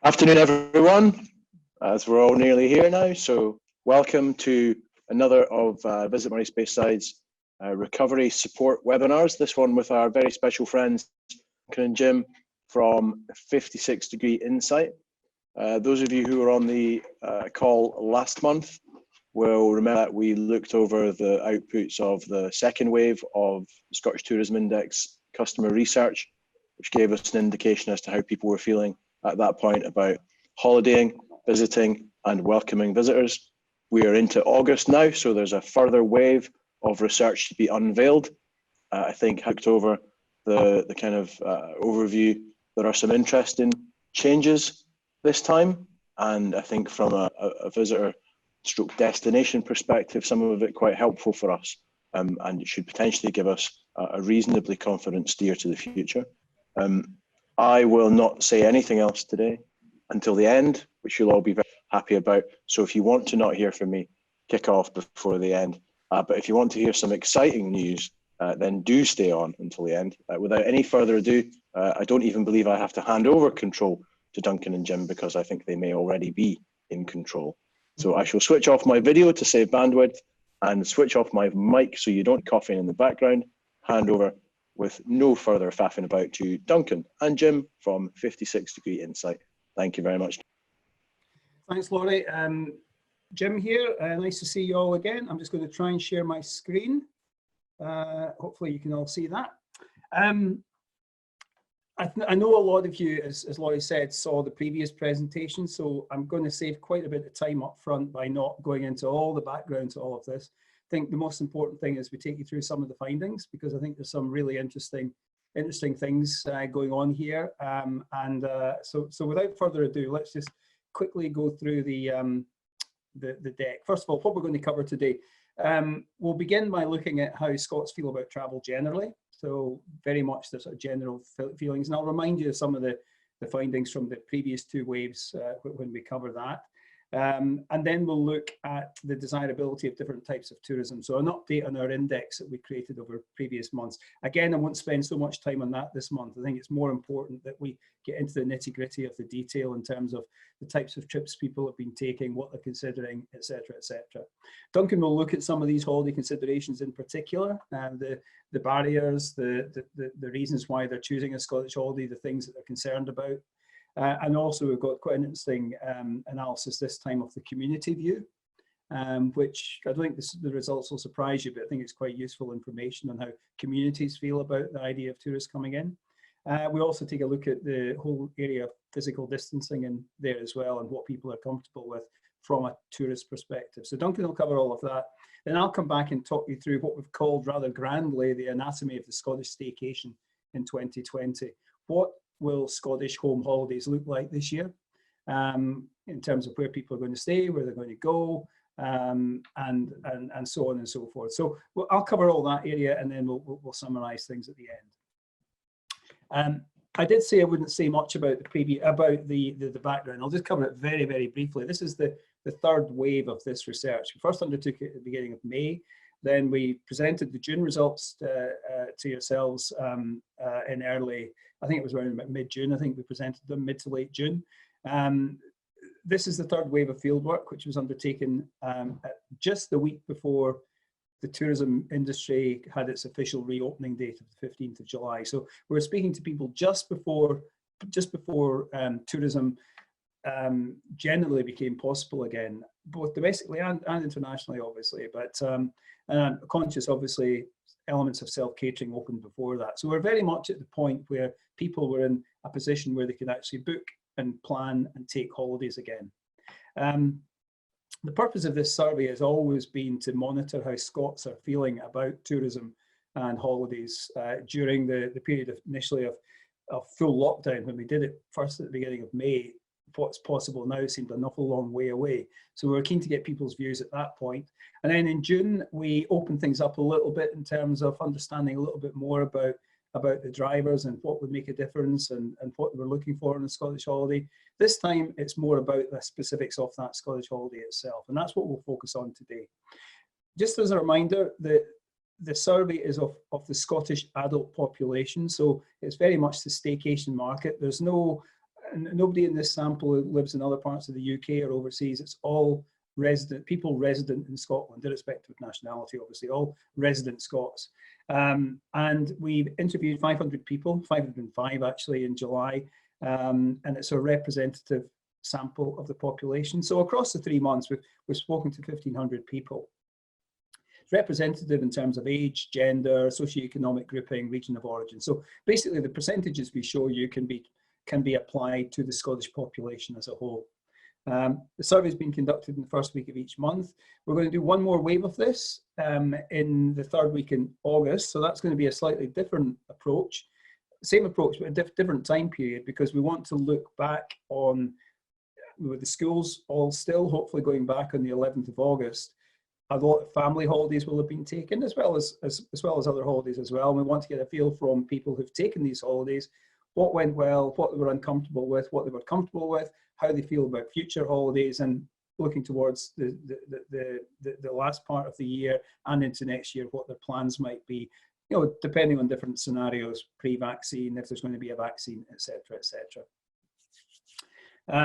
Afternoon, everyone, as we're all nearly here now. So welcome to another of Visit Moray Speyside's recovery support webinars. This one with our very special friends, Duncan and Jim from 56 Degree Insight. Those of you who were on the call last month will remember that we looked over the outputs of the second wave of the Scottish Tourism Index customer research, which gave us an indication as to how people were feeling at that point about holidaying, visiting, and welcoming visitors. We are into August now, so there's a further wave of research to be unveiled. I think looked over the kind of overview, there are some interesting changes this time, and I think from a visitor stroke destination perspective, some of it quite helpful for us, and it should potentially give us a reasonably confident steer to the future. I will not say anything else today until the end, which you'll all be very happy about. So if you want to not hear from me, kick off before the end. But if you want to hear some exciting news, then do stay on until the end. Without any further ado, I don't even believe I have to hand over control to Duncan and Jim because I think they may already be in control. So I shall switch off my video to save bandwidth and switch off my mic so you don't cough in the background. Hand over with no further faffing about to Duncan and Jim from 56 Degree Insight. Thank you very much. Thanks, Laurie. Jim here. Nice to see you all again. I'm just going to try and share my screen. Hopefully you can all see that. I know a lot of you, as Laurie said, saw the previous presentation, so I'm going to save quite a bit of time up front by not going into all the background to all of this. I think the most important thing is we take you through some of the findings, because I think there's some really interesting things going on here. So without further ado, let's just quickly go through the deck. First of all, what we're going to cover today. We'll begin by looking at how Scots feel about travel generally. So very much the sort of general feelings. And I'll remind you of some of the findings from the previous two waves when we cover that. And then we'll look at the desirability of different types of tourism. So an update on our index that we created over previous months. Again, I won't spend so much time on that this month. I think it's more important that we get into the nitty-gritty of the detail in terms of the types of trips people have been taking, what they're considering, etc., etc. Duncan will look at some of these holiday considerations in particular, the barriers, the reasons why they're choosing a Scottish holiday, the things that they're concerned about. And also we've got quite an interesting analysis this time of the community view, which I don't think the results will surprise you, but I think it's quite useful information on how communities feel about the idea of tourists coming in. We also take a look at the whole area of physical distancing in there as well, and what people are comfortable with from a tourist perspective. So Duncan will cover all of that. Then I'll come back and talk you through what we've called rather grandly the anatomy of the Scottish staycation in 2020. What will Scottish home holidays look like this year in terms of where people are going to stay, where they're going to go, and so on and so forth. So I'll cover all that area, and then we'll summarize things at the end. I did say I wouldn't say much about the background. I'll just cover it very, very briefly. This is the third wave of this research. We first undertook it at the beginning of May. Then we presented the June results to yourselves in early, I think it was around about mid-June. I think we presented them mid to late June. This is the third wave of fieldwork, which was undertaken just the week before the tourism industry had its official reopening date of the 15th of July. So we're speaking to people just before tourism generally became possible again, both domestically and internationally, obviously. But conscious, obviously, elements of self-catering opened before that. So we're very much at the point where people were in a position where they could actually book and plan and take holidays again. The purpose of this survey has always been to monitor how Scots are feeling about tourism and holidays during the period initially of full lockdown. When we did it first at the beginning of May, what's possible now seemed an awful long way away. So we were keen to get people's views at that point. And then in June, we opened things up a little bit in terms of understanding a little bit more about the drivers and what would make a difference and what they were looking for in a Scottish holiday. This time, it's more about the specifics of that Scottish holiday itself. And that's what we'll focus on today. Just as a reminder, the survey is of the Scottish adult population. So it's very much the staycation market. There's no nobody in this sample lives in other parts of the UK or overseas. It's all people resident in Scotland, irrespective of nationality, obviously, all resident Scots. And we've interviewed 500 people, 505 actually in July, and it's a representative sample of the population. So across the 3 months, we've spoken to 1,500 people. It's representative in terms of age, gender, socioeconomic grouping, region of origin. So basically the percentages we show you can be applied to the Scottish population as a whole. The survey has been conducted in the first week of each month. We're going to do one more wave of this in the third week in August. So that's going to be a slightly different approach. Same approach, but a different time period, because we want to look back on, with the schools all still hopefully going back on the 11th of August. A lot of family holidays will have been taken, as well as other holidays as well. And we want to get a feel from people who've taken these holidays, what went well, what they were uncomfortable with, what they were comfortable with, how they feel about future holidays, and looking towards the last part of the year and into next year, what their plans might be, you know, depending on different scenarios, pre-vaccine, if there's going to be a vaccine, etc., etc.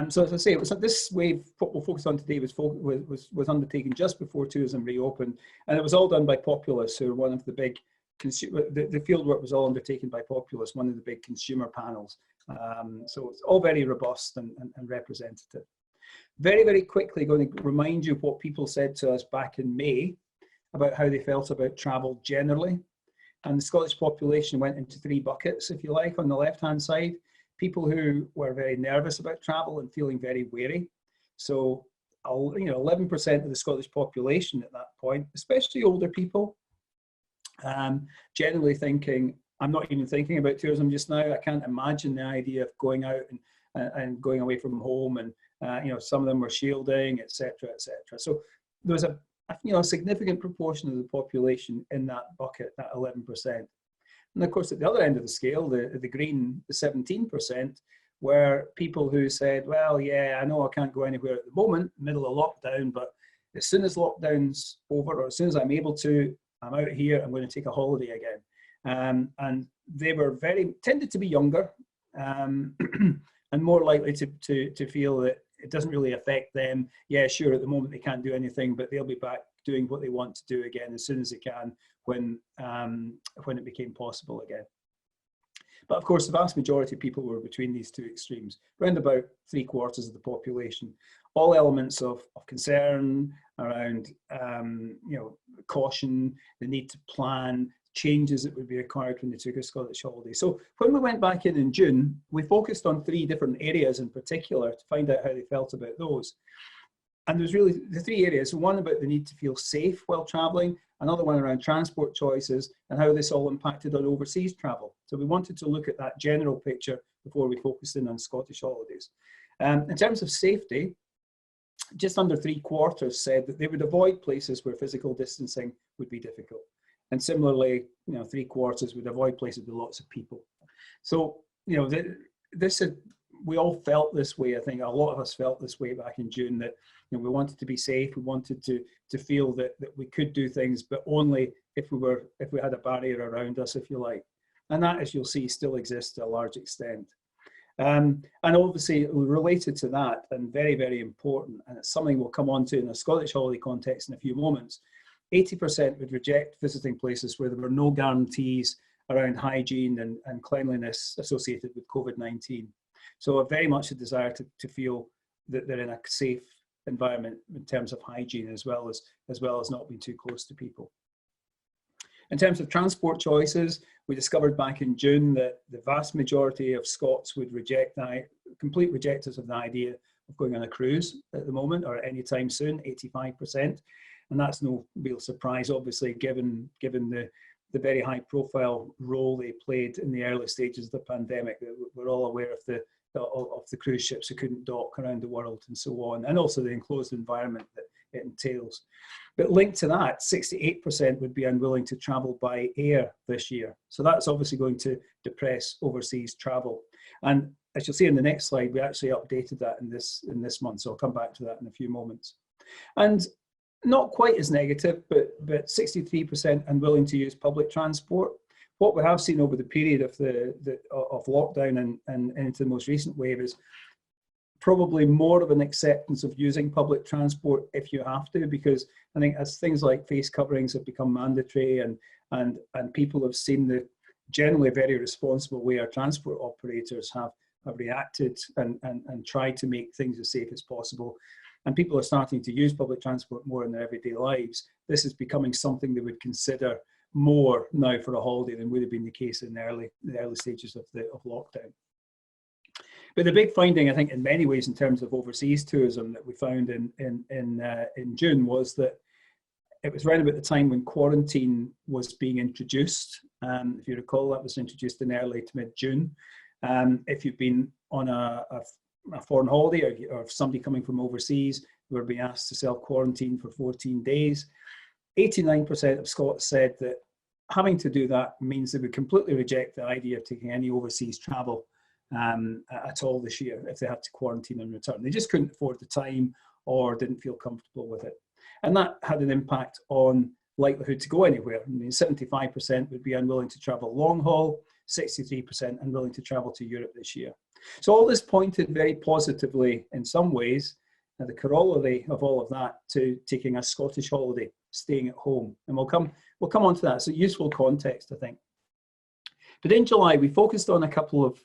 So as I say, this wave, what we'll focus on today was undertaken just before tourism reopened, and it was all done by Populous, who are one of the big consumer. The fieldwork was all undertaken by Populous, one of the big consumer panels. So it's all very robust and representative. Very, very quickly going to remind you of what people said to us back in May about how they felt about travel generally. And the Scottish population went into 3 buckets, if you like. On the left-hand side, people who were very nervous about travel and feeling very wary. So, 11% of the Scottish population at that point, especially older people, generally thinking, I'm not even thinking about tourism just now. I can't imagine the idea of going out and going away from home, and some of them were shielding, etc., etc. So there was a significant proportion of the population in that bucket, that 11%. And of course, at the other end of the scale, the green, the 17%, were people who said, well, yeah, I know I can't go anywhere at the moment, middle of lockdown, but as soon as lockdown's over, or as soon as I'm able to, I'm out here, I'm going to take a holiday again. And they were tended to be younger, and more likely to feel that it doesn't really affect them. Yeah, sure, at the moment they can't do anything, but they'll be back doing what they want to do again as soon as they can when it became possible again. But of course, the vast majority of people were between these two extremes, around about 3/4 of the population. All elements of concern around caution, the need to plan, changes that would be required when they took a Scottish holiday. So when we went back in June, we focused on 3 different areas in particular to find out how they felt about those. And there's really the 3 areas. One about the need to feel safe while traveling, another one around transport choices, and how this all impacted on overseas travel. So we wanted to look at that general picture before we focused in on Scottish holidays. In terms of safety, just under 3/4 said that they would avoid places where physical distancing would be difficult. And similarly, 3/4 would avoid places with lots of people. So, we all felt this way. I think a lot of us felt this way back in June, that we wanted to be safe. We wanted to feel that we could do things, but only if we had a barrier around us, if you like. And that, as you'll see, still exists to a large extent. And obviously related to that, and very, very important, and it's something we'll come on to in a Scottish holiday context in a few moments, 80% would reject visiting places where there were no guarantees around hygiene and cleanliness associated with COVID-19. So very much a desire to feel that they're in a safe environment in terms of hygiene, as well as not being too close to people. In terms of transport choices, we discovered back in June that the vast majority of Scots would reject complete rejectors of the idea of going on a cruise at the moment or any time soon, 85%. And that's no real surprise, obviously, given the very high profile role they played in the early stages of the pandemic. We're all aware of the cruise ships who couldn't dock around the world and so on, and also the enclosed environment that it entails. But linked to that, 68% would be unwilling to travel by air this year. So that's obviously going to depress overseas travel. And as you'll see in the next slide, we actually updated that in this month. So I'll come back to that in a few moments. And not quite as negative, but 63% unwilling to use public transport, what we have seen over the period of of lockdown and into the most recent wave is probably more of an acceptance of using public transport if you have to, because I think as things like face coverings have become mandatory and people have seen the generally very responsible way our transport operators have reacted and tried to make things as safe as possible, and people are starting to use public transport more in their everyday lives, this is becoming something they would consider more now for a holiday than would have been the case in the early stages of lockdown. But the big finding, I think, in many ways, in terms of overseas tourism that we found in June was that it was right about the time when quarantine was being introduced. If you recall, that was introduced in early to mid-June. If you've been on a foreign holiday or if somebody coming from overseas were being asked to self-quarantine for 14 days, 89% of Scots said that having to do that means they would completely reject the idea of taking any overseas travel at all this year if they had to quarantine and return. They just couldn't afford the time or didn't feel comfortable with it. And that had an impact on likelihood to go anywhere. I mean, 75% would be unwilling to travel long haul, 63% unwilling to travel to Europe this year. So all this pointed very positively in some ways, and the corollary of all of that, to taking a Scottish holiday, staying at home. And we'll come on to that. It's a useful context, I think. But in July, we focused on a couple of,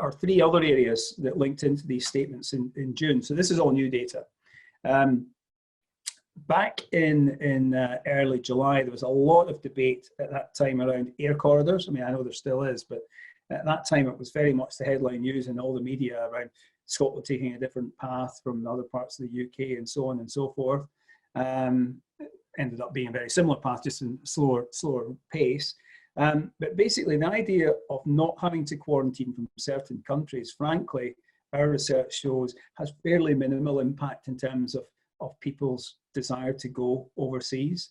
or three other areas that linked into these statements in June. So this is all new data. Back in early July, there was a lot of debate at that time around air corridors. I mean, I know there still is, but at that time it was very much the headline news in all the media around Scotland taking a different path from other parts of the UK and so on and so forth. Ended up being a very similar path, just in slower pace. But basically, the idea of not having to quarantine from certain countries, frankly, our research shows has fairly minimal impact in terms of people's desire to go overseas.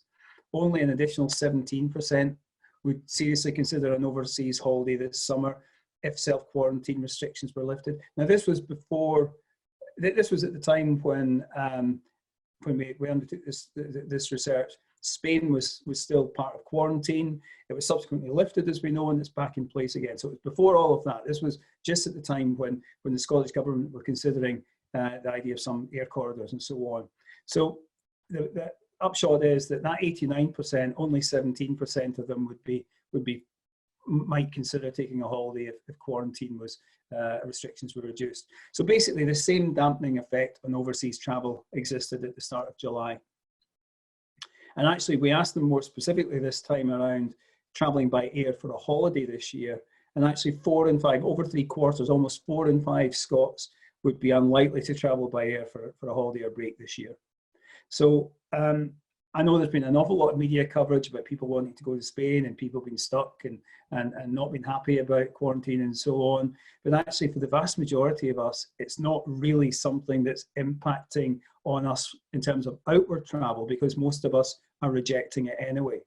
Only an additional 17% would seriously consider an overseas holiday this summer if self-quarantine restrictions were lifted. Now, this was at the time when we undertook this research. Spain was still part of quarantine. It was subsequently lifted, as we know, and it's back in place again. So it was before all of that. This was just at the time when the Scottish Government were considering the idea of some air corridors and so on. So the upshot is that 89%, only 17% of them might consider taking a holiday if quarantine was restrictions were reduced. So basically, the same dampening effect on overseas travel existed at the start of July. And actually, we asked them more specifically this time around travelling by air for a holiday this year. And actually 4 in 5, over 3/4, almost 4 in 5 Scots would be unlikely to travel by air for a holiday or break this year. So I know there's been an awful lot of media coverage about people wanting to go to Spain and people being stuck and not being happy about quarantine and so on. But actually, for the vast majority of us, it's not really something that's impacting on us in terms of outward travel, because most of us are rejecting it anyway.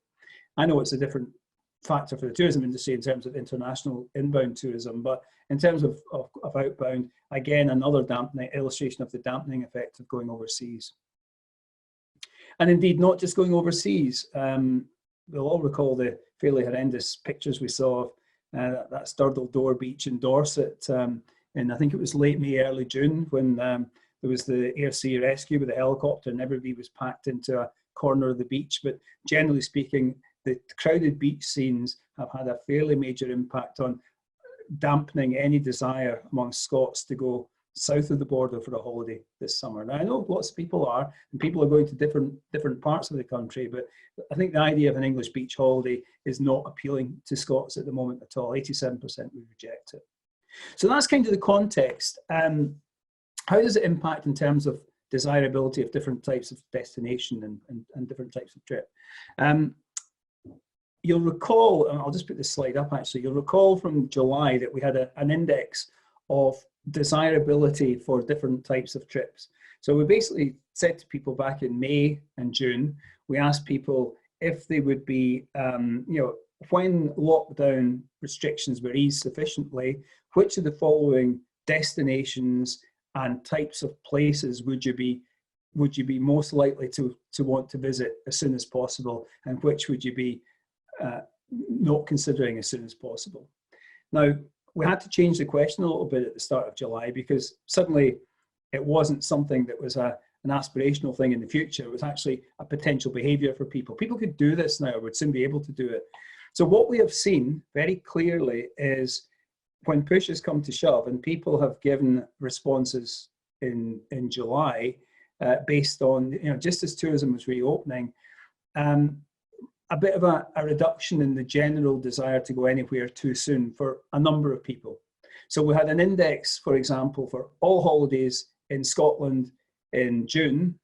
I know it's a different factor for the tourism industry in terms of international inbound tourism, but in terms of outbound, again, another illustration of the dampening effect of going overseas. And indeed, not just going overseas. We'll all recall the fairly horrendous pictures we saw of that Sturdill Door beach in Dorset, and I think it was late May, early June, when there was the air sea rescue with the helicopter and everybody was packed into a corner of the beach. But generally speaking, the crowded beach scenes have had a fairly major impact on dampening any desire among Scots to go south of the border for a holiday this summer. Now, I know lots of people are, and people are going to different parts of the country, but I think the idea of an English beach holiday is not appealing to Scots at the moment at all. 87% would reject it. So that's kind of the context. How does it impact in terms of desirability of different types of destination and different types of trip? You'll recall, and I'll just put this slide up actually, you'll recall from July that we had an index of desirability for different types of trips. So we basically said to people back in May and June, we asked people if they would be, when lockdown restrictions were eased sufficiently, which of the following destinations and types of places would you be most likely to want to visit as soon as possible, and which would you be not considering as soon as possible. Now, we had to change the question a little bit at the start of July because suddenly it wasn't something that was an aspirational thing in the future. It was actually a potential behaviour for people. People could do this now, would soon be able to do it. So what we have seen very clearly is when push has come to shove and people have given responses in July based on, just as tourism was reopening, a bit of a reduction in the general desire to go anywhere too soon for a number of people. So we had an index, for example, for all holidays in Scotland in June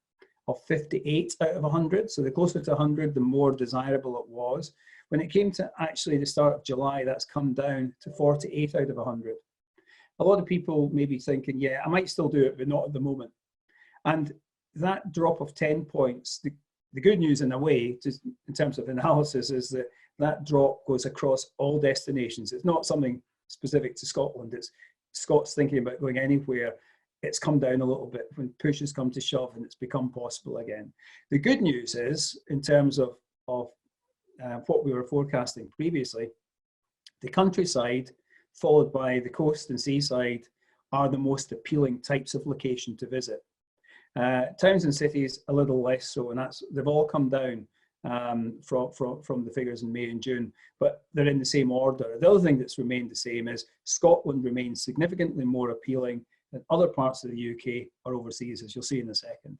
of 58 out of 100. So the closer to 100, the more desirable it was. When it came to actually the start of July, that's come down to 48 out of 100. A lot of people may be thinking, yeah, I might still do it, but not at the moment. And that drop of 10 points, the good news in a way, just in terms of analysis, is that that drop goes across all destinations. It's not something specific to Scotland. It's Scots thinking about going anywhere. It's come down a little bit when push has come to shove and it's become possible again. The good news is, in terms of what we were forecasting previously, the countryside, followed by the coast and seaside, are the most appealing types of location to visit. Towns and cities a little less so, and they've all come down from the figures in May and June, but they're in the same order. The other thing that's remained the same is Scotland remains significantly more appealing than other parts of the UK or overseas, as you'll see in a second.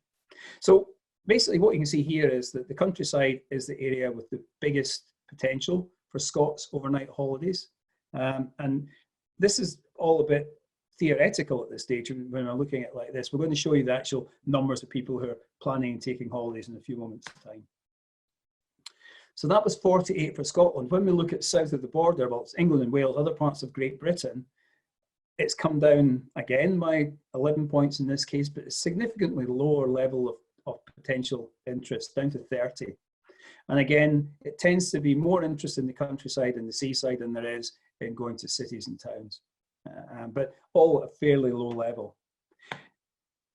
So basically what you can see here is that the countryside is the area with the biggest potential for Scots overnight holidays. And this is all a bit theoretical at this stage when we're looking at it like this. We're going to show you the actual numbers of people who are planning and taking holidays in a few moments' time. So that was 48 for Scotland. When we look at south of the border, well, it's England and Wales, other parts of Great Britain, it's come down again by 11 points in this case, but it's significantly lower level of potential interest, down to 30. And again, it tends to be more interest in the countryside and the seaside than there is in going to cities and towns, but all at a fairly low level.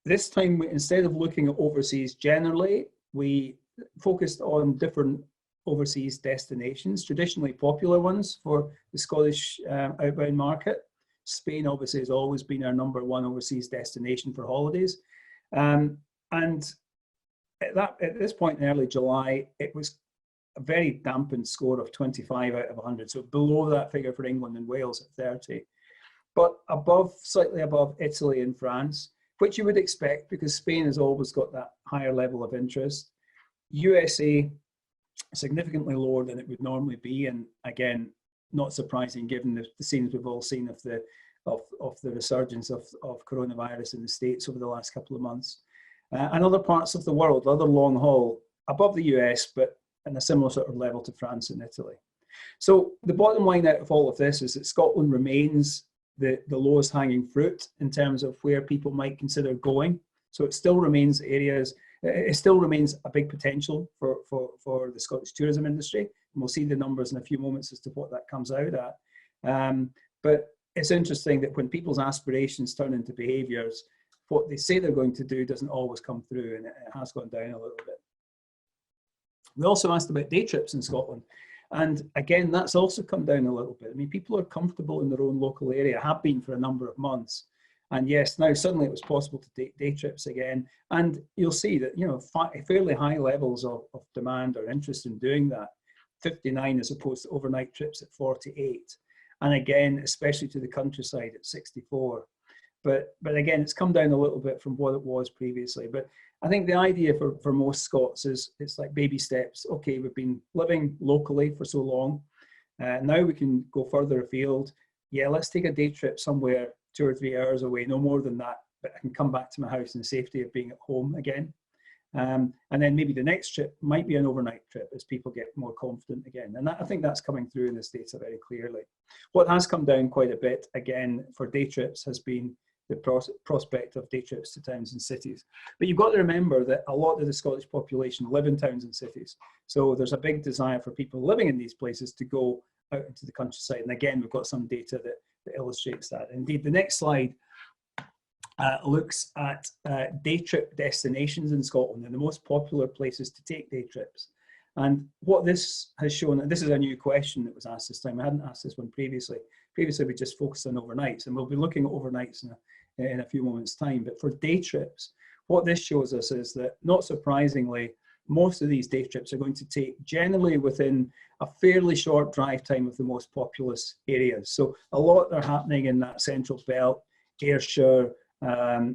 This time, instead of looking at overseas generally, we focused on different overseas destinations, traditionally popular ones for the Scottish outbound market. Spain obviously has always been our #1 overseas destination for holidays. And at this point in early July, it was a very dampened score of 25 out of 100, so below that figure for England and Wales at 30, but slightly above Italy and France, which you would expect because Spain has always got that higher level of interest. USA, significantly lower than it would normally be, and again, not surprising given the scenes we've all seen of the resurgence of coronavirus in the States over the last couple of months. And other parts of the world, other long haul, above the US, but in a similar sort of level to France and Italy. So the bottom line out of all of this is that Scotland remains the lowest hanging fruit in terms of where people might consider going. So it still remains it still remains a big potential for the Scottish tourism industry. And we'll see the numbers in a few moments as to what that comes out at. But it's interesting that when people's aspirations turn into behaviours, what they say they're going to do doesn't always come through, and it has gone down a little bit. We also asked about day trips in Scotland. And again, that's also come down a little bit. I mean, people are comfortable in their own local area, have been for a number of months. And yes, now suddenly it was possible to take day trips again. And you'll see that, fairly high levels of demand or interest in doing that, 59 as opposed to overnight trips at 48. And again, especially to the countryside at 64. But again, it's come down a little bit from what it was previously. But I think the idea for most Scots is it's like baby steps. Okay, we've been living locally for so long. Now we can go further afield. Yeah, let's take a day trip somewhere 2 or 3 hours away, no more than that, but I can come back to my house in the safety of being at home again. And then maybe the next trip might be an overnight trip as people get more confident again. And I think that's coming through in this data very clearly. What has come down quite a bit, again, for day trips has been the prospect of day trips to towns and cities. But you've got to remember that a lot of the Scottish population live in towns and cities. So there's a big desire for people living in these places to go out into the countryside. And again, we've got some data that illustrates that. Indeed, the next slide looks at day trip destinations in Scotland and the most popular places to take day trips. And what this has shown, and this is a new question that was asked this time. I hadn't asked this one previously. Previously, we just focused on overnights, and we'll be looking at overnights in a few moments' time. But for day trips, what this shows us is that, not surprisingly, most of these day trips are going to take generally within a fairly short drive time of the most populous areas. So a lot are happening in that central belt, Ayrshire,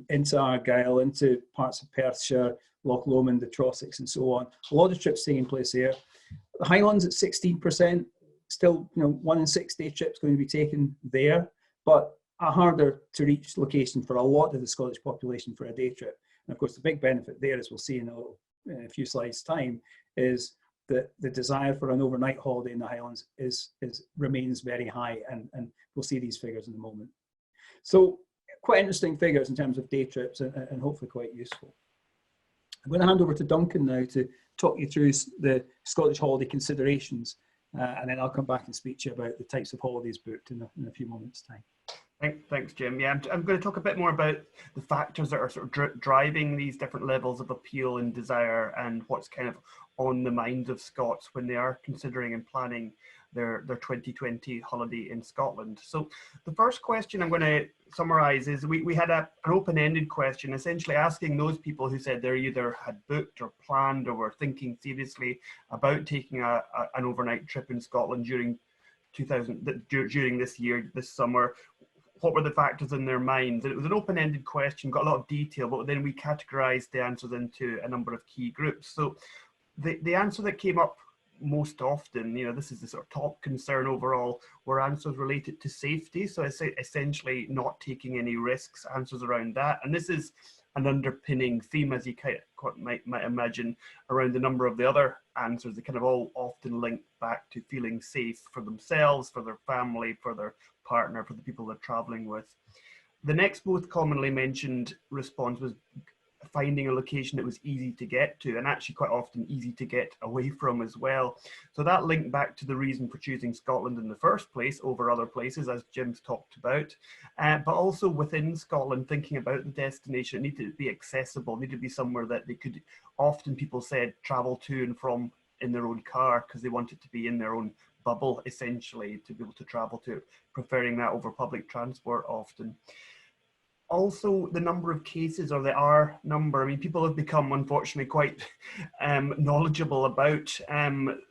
into Argyll, into parts of Perthshire, Loch Lomond, the Trossachs, and so on. A lot of trips taking place there. The Highlands at 16%, still, 1 in 6 day trips going to be taken there, but a harder to reach location for a lot of the Scottish population for a day trip. And of course, the big benefit there, as we'll see in a few slides' time, is that the desire for an overnight holiday in the Highlands remains very high, and we'll see these figures in a moment. So quite interesting figures in terms of day trips, and hopefully quite useful. I'm going to hand over to Duncan now to talk you through the Scottish holiday considerations, and then I'll come back and speak to you about the types of holidays booked in a few moments' time. Thanks, Jim. Yeah, I'm going to talk a bit more about the factors that are sort of driving these different levels of appeal and desire, and what's kind of on the minds of Scots when they are considering and planning their 2020 holiday in Scotland. So the first question I'm going to summarise is we had an open-ended question, essentially asking those people who said they either had booked or planned or were thinking seriously about taking an overnight trip in Scotland during this year, this summer. What were the factors in their minds? And it was an open-ended question, got a lot of detail, but then we categorized the answers into a number of key groups. So the answer that came up most often, this is the sort of top concern overall, were answers related to safety. So essentially not taking any risks, answers around that. And this is an underpinning theme, as you might imagine, around the number of the other answers. They kind of all often link back to feeling safe for themselves, for their family, for their partner, for the people they're traveling with. The next most commonly mentioned response was finding a location that was easy to get to, and actually quite often easy to get away from as well. So that linked back to the reason for choosing Scotland in the first place over other places, as Jim's talked about, but also within Scotland, thinking about the destination, it needed to be accessible, needed to be somewhere that they could, often people said, travel to and from in their own car, because they wanted to be in their own bubble, essentially, to be able to travel to, preferring that over public transport often. Also, the number of cases, or the R number. I mean, people have become, unfortunately, quite knowledgeable about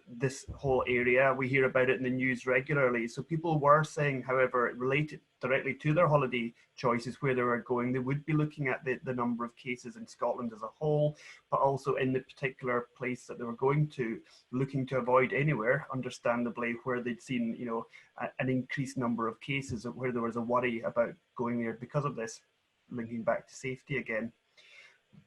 this whole area. We hear about it in the news regularly. So people were saying, however, related directly to their holiday choices, where they were going, they would be looking at the number of cases in Scotland as a whole, but also in the particular place that they were going to, looking to avoid anywhere, understandably, where they'd seen, an increased number of cases, where there was a worry about going there because of this, linking back to safety again.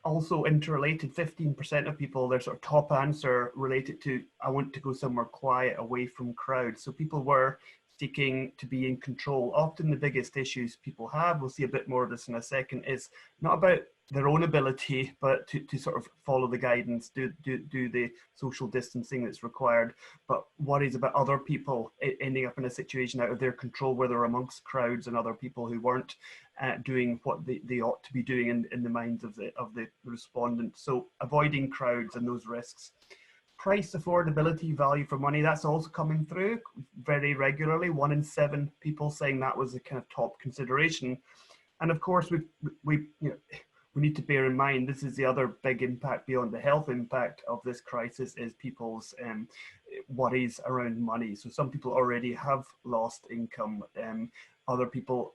Also interrelated, 15% of people, their sort of top answer related to, I want to go somewhere quiet, away from crowds. So people were seeking to be in control. Often the biggest issues people have, we'll see a bit more of this in a second, is not about their own ability, but to sort of follow the guidance, do the social distancing that's required, but worries about other people ending up in a situation out of their control, where they're amongst crowds and other people who weren't doing what they ought to be doing in the minds of the respondents. So avoiding crowds and those risks. Price, affordability, value for money, that's also coming through very regularly. 1 in 7 people saying that was a kind of top consideration. And of course, we need to bear in mind, this is the other big impact beyond the health impact of this crisis, is people's worries around money. So some people already have lost income. Other people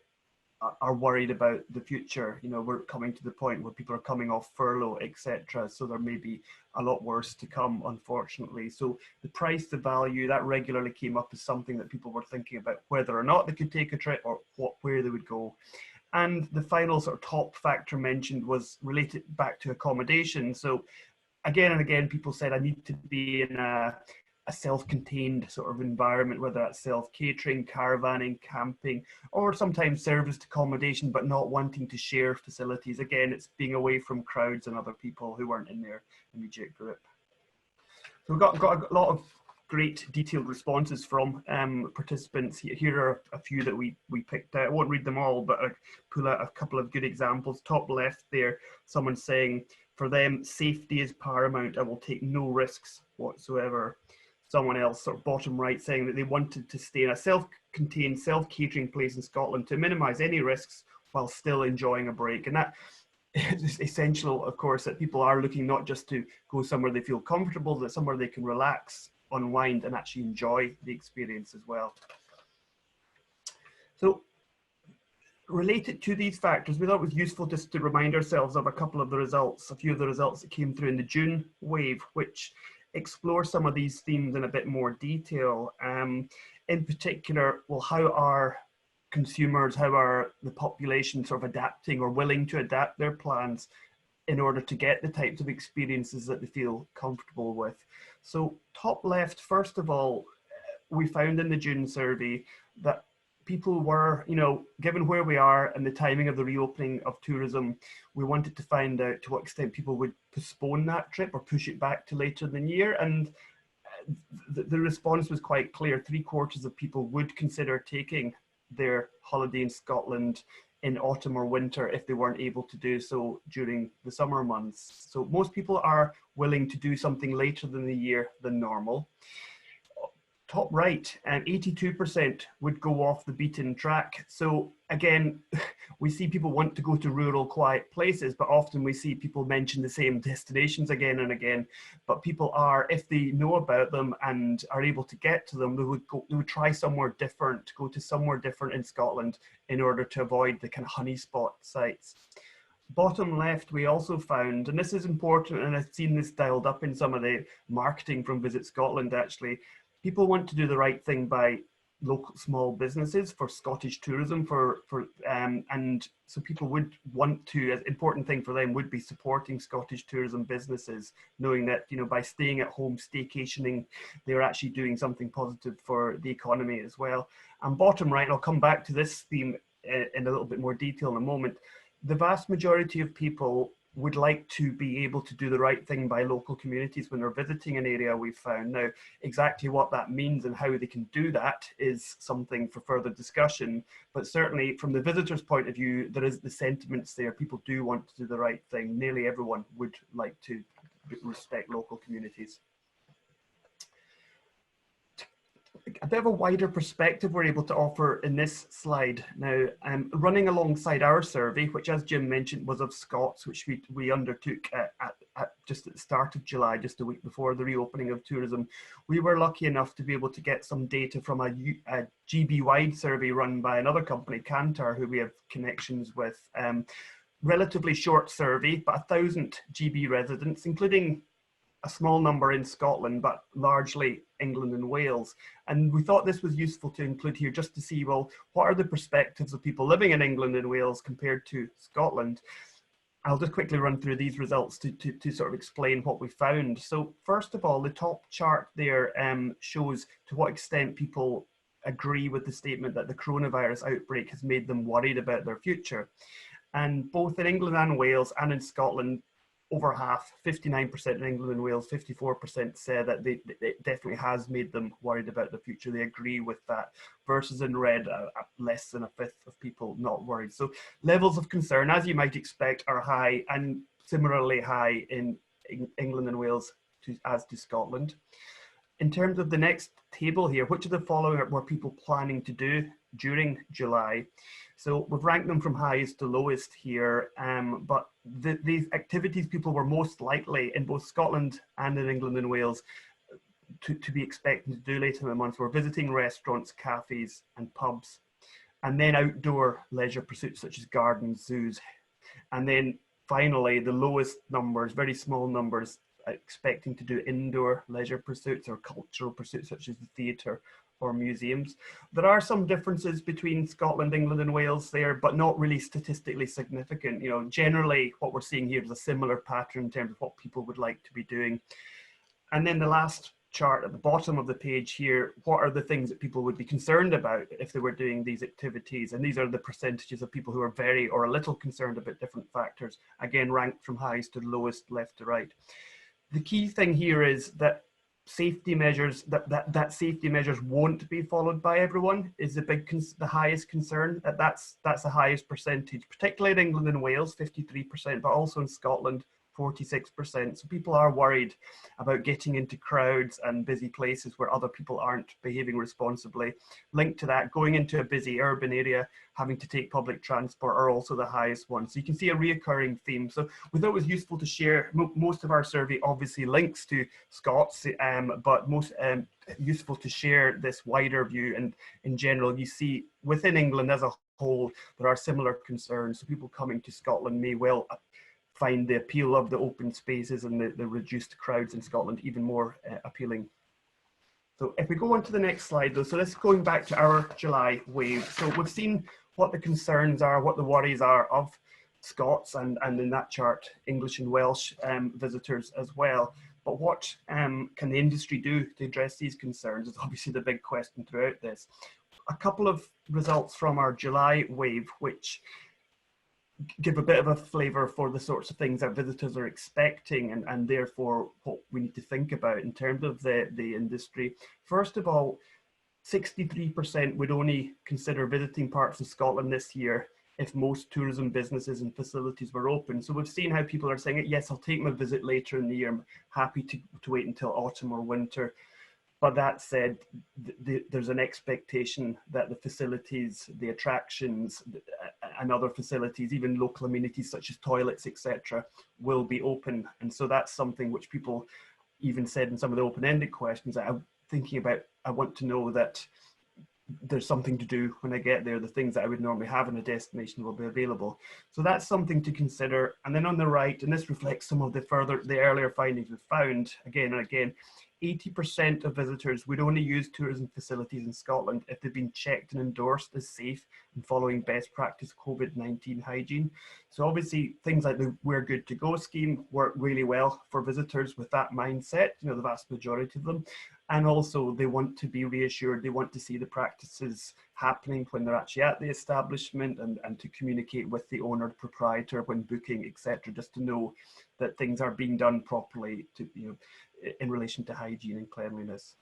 are worried about the future. We're coming to the point where people are coming off furlough, etc. So there may be a lot worse to come, unfortunately. So the price, the value, that regularly came up as something that people were thinking about, whether or not they could take a trip or where they would go. And the final sort of top factor mentioned was related back to accommodation. So again and again, people said, I need to be in a self-contained sort of environment, whether that's self-catering, caravanning, camping, or sometimes serviced accommodation, but not wanting to share facilities. Again, it's being away from crowds and other people who weren't in their immediate group. So we've got a lot of great detailed responses from participants. Here are a few that we picked out. I won't read them all, but I pull out a couple of good examples. Top left there, someone saying, for them, safety is paramount. I will take no risks whatsoever. Someone else, sort of bottom right, saying that they wanted to stay in a self-contained, self-catering place in Scotland to minimise any risks while still enjoying a break. And that is essential, of course, that people are looking not just to go somewhere they feel comfortable, but somewhere they can relax, unwind, and actually enjoy the experience as well. So, related to these factors, we thought it was useful just to remind ourselves of a couple of the results, a few of the results that came through in the June wave, which explore some of these themes in a bit more detail. In particular, well, how are consumers, how are the population sort of adapting or willing to adapt their plans in order to get the types of experiences that they feel comfortable with? So top left, first of all, we found in the June survey that people were, you know, given where we are and the timing of the reopening of tourism, we wanted to find out to what extent people would postpone that trip or push it back to later in the year. And the response was quite clear. 3/4 of people would consider taking their holiday in Scotland in autumn or winter if they weren't able to do so during the summer months. So most people are willing to do something later than the year than normal. Top right, 82% would go off the beaten track. So again, we see people want to go to rural, quiet places, but often we see people mention the same destinations again and again. But people are, if they know about them and are able to get to them, they would try somewhere different, go to somewhere different in Scotland in order to avoid the kind of honey spot sites. Bottom left, we also found, and this is important, and I've seen this dialed up in some of the marketing from Visit Scotland actually, people want to do the right thing by local small businesses for Scottish tourism, and so people would want to, an important thing for them would be supporting Scottish tourism businesses, knowing that, you know, by staying at home, staycationing, they're actually doing something positive for the economy as well. And bottom right, and I'll come back to this theme in a little bit more detail in a moment, the vast majority of people would like to be able to do the right thing by local communities when they're visiting an area, we've found. Now, exactly what that means and how they can do that is something for further discussion, but certainly from the visitor's point of view, there is the sentiments there. People do want to do the right thing. Nearly everyone would like to respect local communities. A bit of a wider perspective we're able to offer in this slide. Now, running alongside our survey, which as Jim mentioned was of Scots, which we undertook just at the start of July, just a week before the reopening of tourism, we were lucky enough to be able to get some data from a GB-wide survey run by another company, Kantar, who we have connections with. Relatively short survey, but 1,000 GB residents, including a small number in Scotland, but largely England and Wales. And we thought this was useful to include here just to see, well, what are the perspectives of people living in England and Wales compared to Scotland? I'll just quickly run through these results to sort of explain what we found. So first of all, the top chart there shows to what extent people agree with the statement that the coronavirus outbreak has made them worried about their future. And both in England and Wales and in Scotland, over half, 59% in England and Wales, 54% say that it definitely has made them worried about the future. They agree with that, versus in red, less than a fifth of people not worried. So levels of concern, as you might expect, are high, and similarly high in England and Wales as to Scotland. In terms of the next table here, which of the following were people planning to do during July? So we've ranked them from highest to lowest here, but the activities people were most likely in both Scotland and in England and Wales to be expecting to do later in the month were visiting restaurants, cafes and pubs, and then outdoor leisure pursuits such as gardens, zoos, and then finally the lowest numbers, very small numbers, expecting to do indoor leisure pursuits or cultural pursuits such as the theatre or museums. There are some differences between Scotland, England and Wales there, but not really statistically significant. You know, generally what we're seeing here is a similar pattern in terms of what people would like to be doing. And then the last chart at the bottom of the page here, what are the things that people would be concerned about if they were doing these activities? And these are the percentages of people who are very or a little concerned about different factors, again ranked from highest to lowest, left to right. The key thing here is that safety measures, that safety measures won't be followed by everyone is the highest concern. That's the highest percentage, particularly in England and Wales, 53%, but also in Scotland, 46%. So people are worried about getting into crowds and busy places where other people aren't behaving responsibly. Linked to that, going into a busy urban area, having to take public transport are also the highest ones. So you can see a reoccurring theme. So we thought it was useful to share. Most of our survey obviously links to Scots, but most useful to share this wider view. And in general, you see within England as a whole, there are similar concerns. So people coming to Scotland may well find the appeal of the open spaces and the reduced crowds in Scotland even more appealing. So if we go on to the next slide though, so this is going back to our July wave. So we've seen what the concerns are, what the worries are of Scots and in that chart, English and Welsh visitors as well. But what can the industry do to address these concerns is obviously the big question throughout this. A couple of results from our July wave, which give a bit of a flavour for the sorts of things that visitors are expecting and therefore what we need to think about in terms of the industry. First of all, 63% would only consider visiting parts of Scotland this year if most tourism businesses and facilities were open. So we've seen how people are saying, yes, I'll take my visit later in the year. I'm happy to wait until autumn or winter. But that said, there's an expectation that the facilities, the attractions and other facilities, even local amenities such as toilets, etc., will be open. And so that's something which people even said in some of the open-ended questions that I'm thinking about. I want to know that there's something to do when I get there. The things that I would normally have in a destination will be available. So that's something to consider. And then on the right, and this reflects some of the earlier findings we've found again and again, 80% of visitors would only use tourism facilities in Scotland if they've been checked and endorsed as safe and following best practice COVID-19 hygiene. So obviously things like the We're Good to Go scheme work really well for visitors with that mindset, you know, the vast majority of them. And also they want to be reassured, they want to see the practices happening when they're actually at the establishment and to communicate with the owner, proprietor when booking, etc., just to know that things are being done properly to, you know, in relation to hygiene and cleanliness.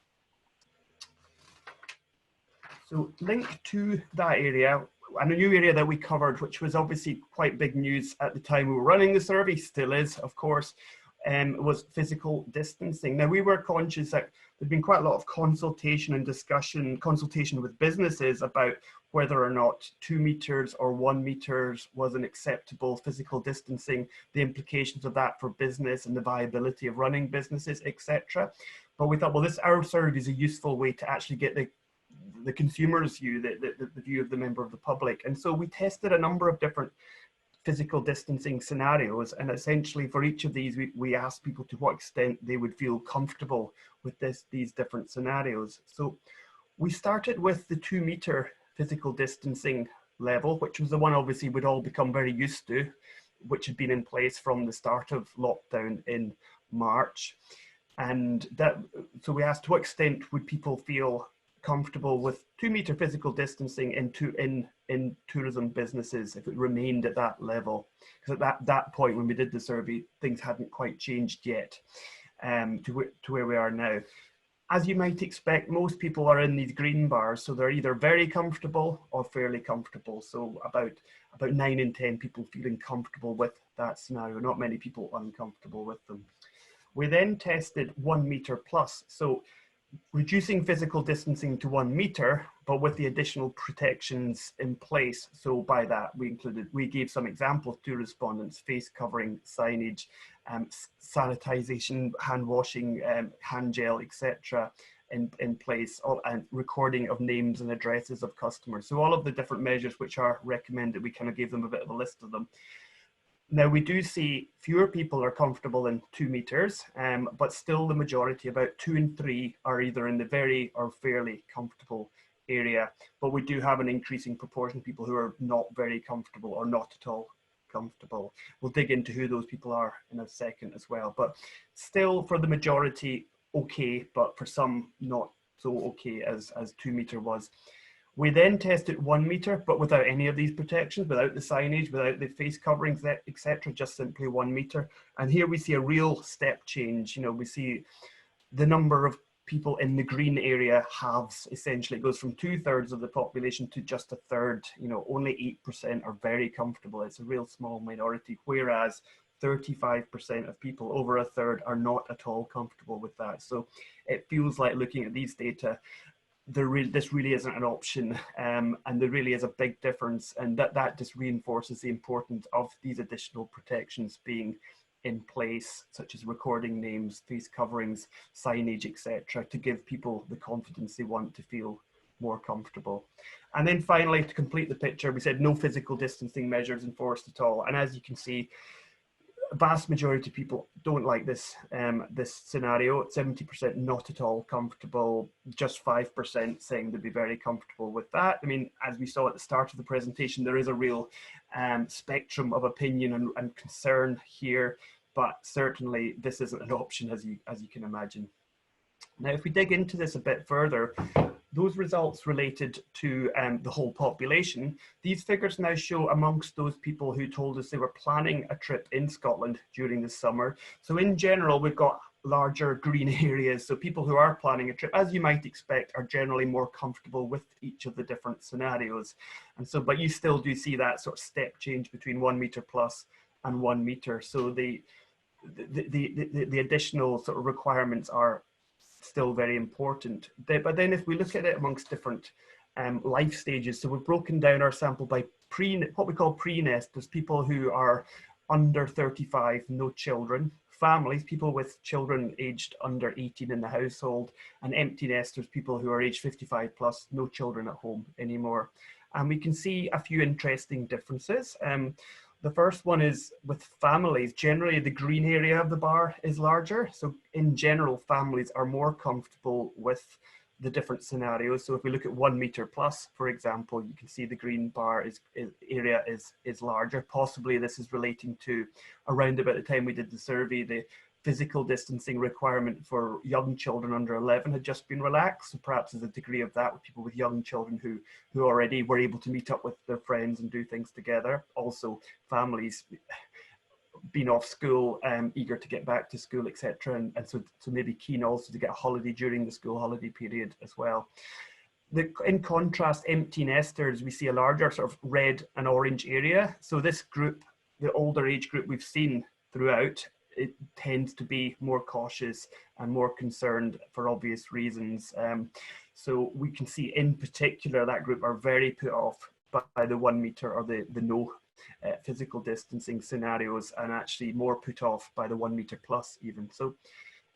So linked to that area, and a new area that we covered, which was obviously quite big news at the time we were running the survey, still is, of course, was physical distancing. Now, we were conscious that there'd been quite a lot of consultation and consultation with businesses about whether or not 2 meters or 1 meters was an acceptable physical distancing, the implications of that for business and the viability of running businesses, etc. But we thought, well, our survey is a useful way to actually get the consumer's view, the view of the member of the public. And so we tested a number of different physical distancing scenarios, and essentially for each of these we asked people to what extent they would feel comfortable with these different scenarios. So we started with the 2 meter physical distancing level, which was the one obviously we'd all become very used to, which had been in place from the start of lockdown in March. And so we asked to what extent would people feel comfortable with 2 meter physical distancing in tourism businesses if it remained at that level, because at that point when we did the survey things hadn't quite changed yet to where we are now. As you might expect, most people are in these green bars, so they're either very comfortable or fairly comfortable. So about 9 in 10 people feeling comfortable with that scenario, not many people uncomfortable with them. We then tested 1 meter plus, so reducing physical distancing to 1 meter, but with the additional protections in place. So by that, we gave some examples to respondents: face covering, signage, sanitization, hand washing, hand gel, etc. in place, and recording of names and addresses of customers. So all of the different measures which are recommended, we kind of gave them a bit of a list of them. Now, we do see fewer people are comfortable in 2 meters, but still the majority, about 2 and 3, are either in the very or fairly comfortable area. But we do have an increasing proportion of people who are not very comfortable or not at all comfortable. We'll dig into who those people are in a second as well. But still, for the majority, okay, but for some, not so okay as 2 meter was. We then tested 1 meter, but without any of these protections, without the signage, without the face coverings, etc., just simply 1 meter. And here we see a real step change. You know, we see the number of people in the green area halves, essentially. It goes from 2/3 of the population to just 1/3. You know, only 8% are very comfortable. It's a real small minority, whereas 35% of people, over a third, are not at all comfortable with that. So it feels like, looking at these data, this really isn't an option, and there really is a big difference, and that just reinforces the importance of these additional protections being in place, such as recording names, face coverings, signage, etc., to give people the confidence they want to feel more comfortable. And then finally, to complete the picture, we said no physical distancing measures enforced at all. And as you can see, a vast majority of people don't like this this scenario. 70% not at all comfortable, just 5% saying they'd be very comfortable with that. I mean, as we saw at the start of the presentation, there is a real spectrum of opinion and concern here, but certainly this isn't an option, as you can imagine. Now, if we dig into this a bit further, those results related to the whole population, these figures now show amongst those people who told us they were planning a trip in Scotland during the summer. So in general, we've got larger green areas. So people who are planning a trip, as you might expect, are generally more comfortable with each of the different scenarios. And so, but you still do see that sort of step change between 1 meter plus and 1 meter. So the additional sort of requirements are still very important. But then if we look at it amongst different life stages, so we've broken down our sample by what we call pre-nest. There's people who are under 35, no children, families, people with children aged under 18 in the household, and empty nesters, people who are aged 55 plus, no children at home anymore. And we can see a few interesting differences. The first one is with families. Generally, the green area of the bar is larger. So in general, families are more comfortable with the different scenarios. So if we look at 1 meter plus, for example, you can see the green bar area is larger. Possibly this is relating to around about the time we did the survey, the physical distancing requirement for young children under 11 had just been relaxed. So perhaps there's a degree of that with people with young children who already were able to meet up with their friends and do things together. Also, families being off school, eager to get back to school, etc. And so maybe keen also to get a holiday during the school holiday period as well. In contrast, empty nesters, we see a larger sort of red and orange area. So this group, the older age group we've seen throughout, it tends to be more cautious and more concerned for obvious reasons. So we can see in particular that group are very put off by the 1 meter or the no physical distancing scenarios, and actually more put off by the 1 meter plus even. So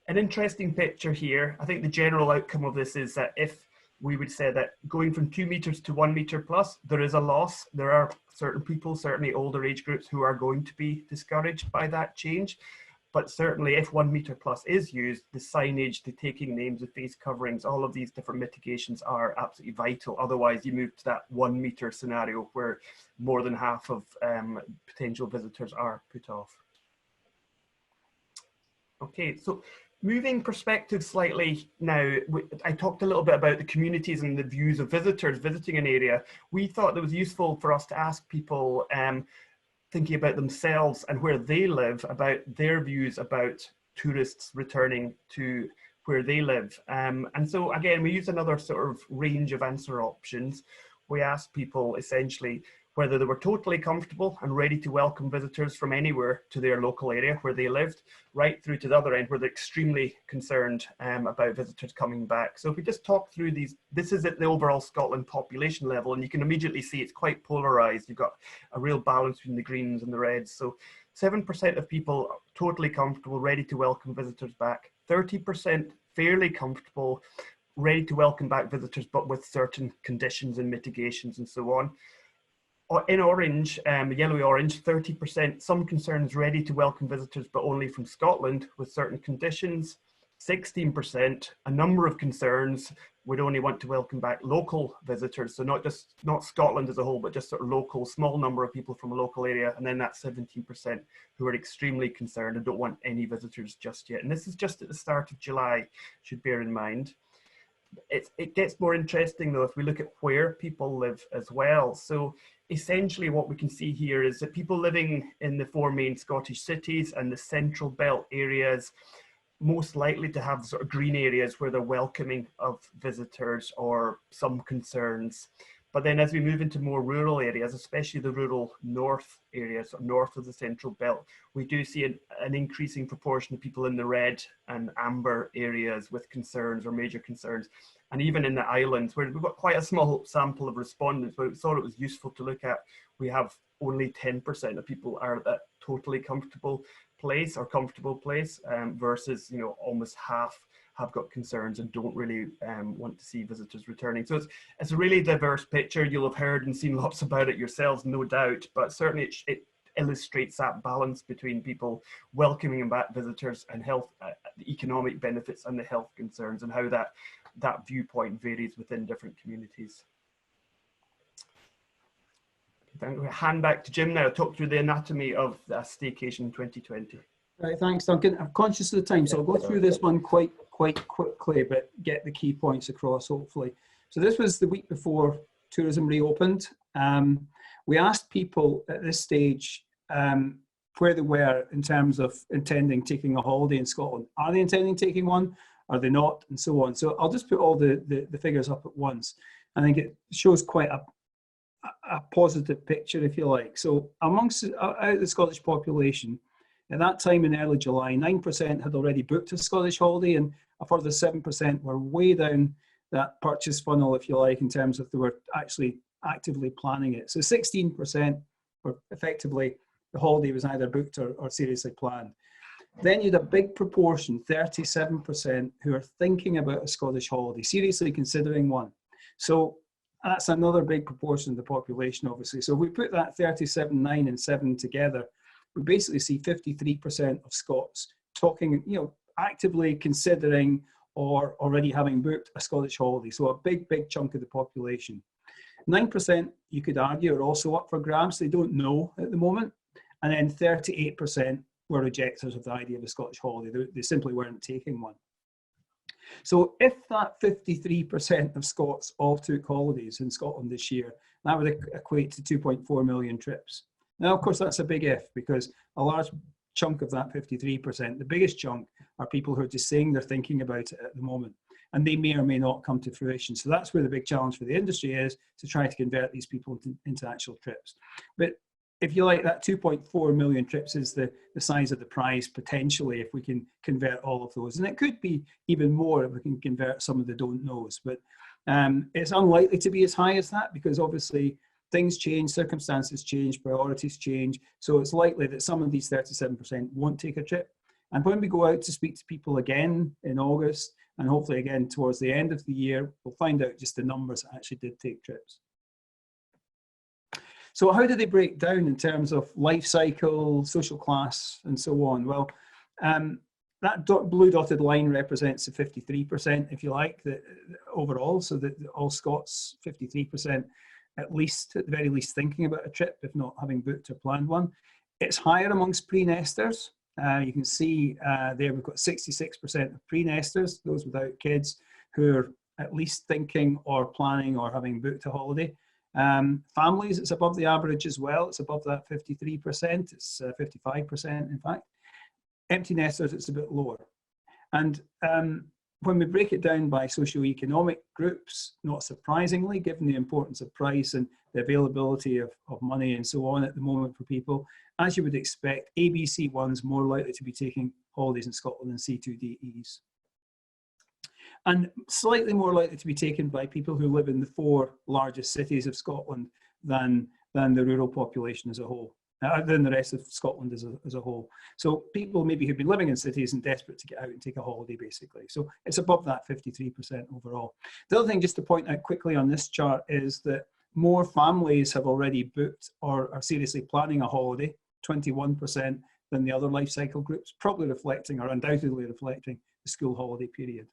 an interesting picture here. I think the general outcome of this is that if we would say that going from 2 meters to 1 meter plus, there is a loss. There are certain people, certainly older age groups, who are going to be discouraged by that change. But certainly if 1 meter plus is used, the signage, the taking names, the face coverings, all of these different mitigations are absolutely vital. Otherwise you move to that 1 meter scenario where more than half of potential visitors are put off. Okay, so moving perspective slightly now, I talked a little bit about the communities and the views of visitors visiting an area. We thought it was useful for us to ask people thinking about themselves and where they live, about their views about tourists returning to where they live. And so again, we used another sort of range of answer options. We asked people essentially whether they were totally comfortable and ready to welcome visitors from anywhere to their local area where they lived, right through to the other end where they're extremely concerned about visitors coming back. So if we just talk through these, this is at the overall Scotland population level, and you can immediately see it's quite polarized. You've got a real balance between the greens and the reds. So 7% of people are totally comfortable, ready to welcome visitors back. 30% fairly comfortable, ready to welcome back visitors, but with certain conditions and mitigations and so on. In orange, yellowy orange, 30%, some concerns ready to welcome visitors, but only from Scotland with certain conditions. 16%, a number of concerns, would only want to welcome back local visitors. So not Scotland as a whole, but just sort of local, small number of people from a local area. And then that 17% who are extremely concerned and don't want any visitors just yet. And this is just at the start of July, should bear in mind. It gets more interesting though if we look at where people live as well. So essentially what we can see here is that people living in the 4 main Scottish cities and the central belt areas most likely to have sort of green areas where they're welcoming of visitors or some concerns. But then as we move into more rural areas, especially the rural north areas, north of the central belt, we do see an increasing proportion of people in the red and amber areas with concerns or major concerns. And even in the islands, where we've got quite a small sample of respondents, but we thought it was useful to look at, we have only 10% of people are at that totally comfortable place or comfortable place, versus, you know, almost half have got concerns and don't really want to see visitors returning. So it's a really diverse picture. You'll have heard and seen lots about it yourselves, no doubt, but certainly it illustrates that balance between people welcoming back visitors and health, the economic benefits and the health concerns, and how that viewpoint varies within different communities. I'm going to hand back to Jim now, talk through the anatomy of the staycation 2020. Right, thanks, Duncan. I'm conscious of the time, so I'll go through this one quite quickly, but get the key points across, hopefully. So this was the week before tourism reopened. We asked people at this stage where they were in terms of intending taking a holiday in Scotland. Are they intending taking one? Are they not? And so on. So I'll just put all the figures up at once. I think it shows quite a positive picture, if you like. So amongst out of the Scottish population, at that time in early July, 9% had already booked a Scottish holiday, and a further 7% were way down that purchase funnel, if you like, in terms of they were actually actively planning it. So 16% were effectively, the holiday was either booked or seriously planned. Then you had a big proportion, 37%, who are thinking about a Scottish holiday, seriously considering one. So that's another big proportion of the population, obviously. So if we put that 37, 9 and 7 together, we basically see 53% of Scots talking, you know, actively considering or already having booked a Scottish holiday. So a big chunk of the population. 9%, you could argue, are also up for grabs. They don't know at the moment. And then 38% were rejectors of the idea of a Scottish holiday. They simply weren't taking one. So if that 53% of Scots all took holidays in Scotland this year, that would equate to 2.4 million trips. Now, of course, that's a big if, because a large chunk of that 53%, the biggest chunk, are people who are just saying they're thinking about it at the moment, and they may or may not come to fruition. So that's where the big challenge for the industry is, to try to convert these people into actual trips. But if you like, that 2.4 million trips is the size of the prize potentially if we can convert all of those. And it could be even more if we can convert some of the don't knows. But it's unlikely to be as high as that, because obviously things change, circumstances change, priorities change. So it's likely that some of these 37% won't take a trip. And when we go out to speak to people again in August, and hopefully again towards the end of the year, we'll find out just the numbers that actually did take trips. So how do they break down in terms of life cycle, social class, and so on? Well, that blue dotted line represents the 53%, if you like, overall. So that all Scots, 53%, at least, at the very least, thinking about a trip, if not having booked or planned one. It's higher amongst pre-nesters. You can see there we've got 66% of pre-nesters, those without kids, who are at least thinking or planning or having booked a holiday. Families, it's above the average as well. It's above that 53%. It's 55%, in fact. Empty nesters, it's a bit lower. And when we break it down by socioeconomic groups, not surprisingly, given the importance of price and the availability of money and so on at the moment for people, as you would expect, ABC1's more likely to be taking holidays in Scotland than C2DEs. And slightly more likely to be taken by people who live in the 4 largest cities of Scotland than the rural population as a whole, than the rest of Scotland as a whole. So people maybe who've been living in cities and desperate to get out and take a holiday, basically. So it's above that 53% overall. The other thing just to point out quickly on this chart is that more families have already booked or are seriously planning a holiday, 21%, than the other life cycle groups, probably reflecting or undoubtedly reflecting the school holiday period.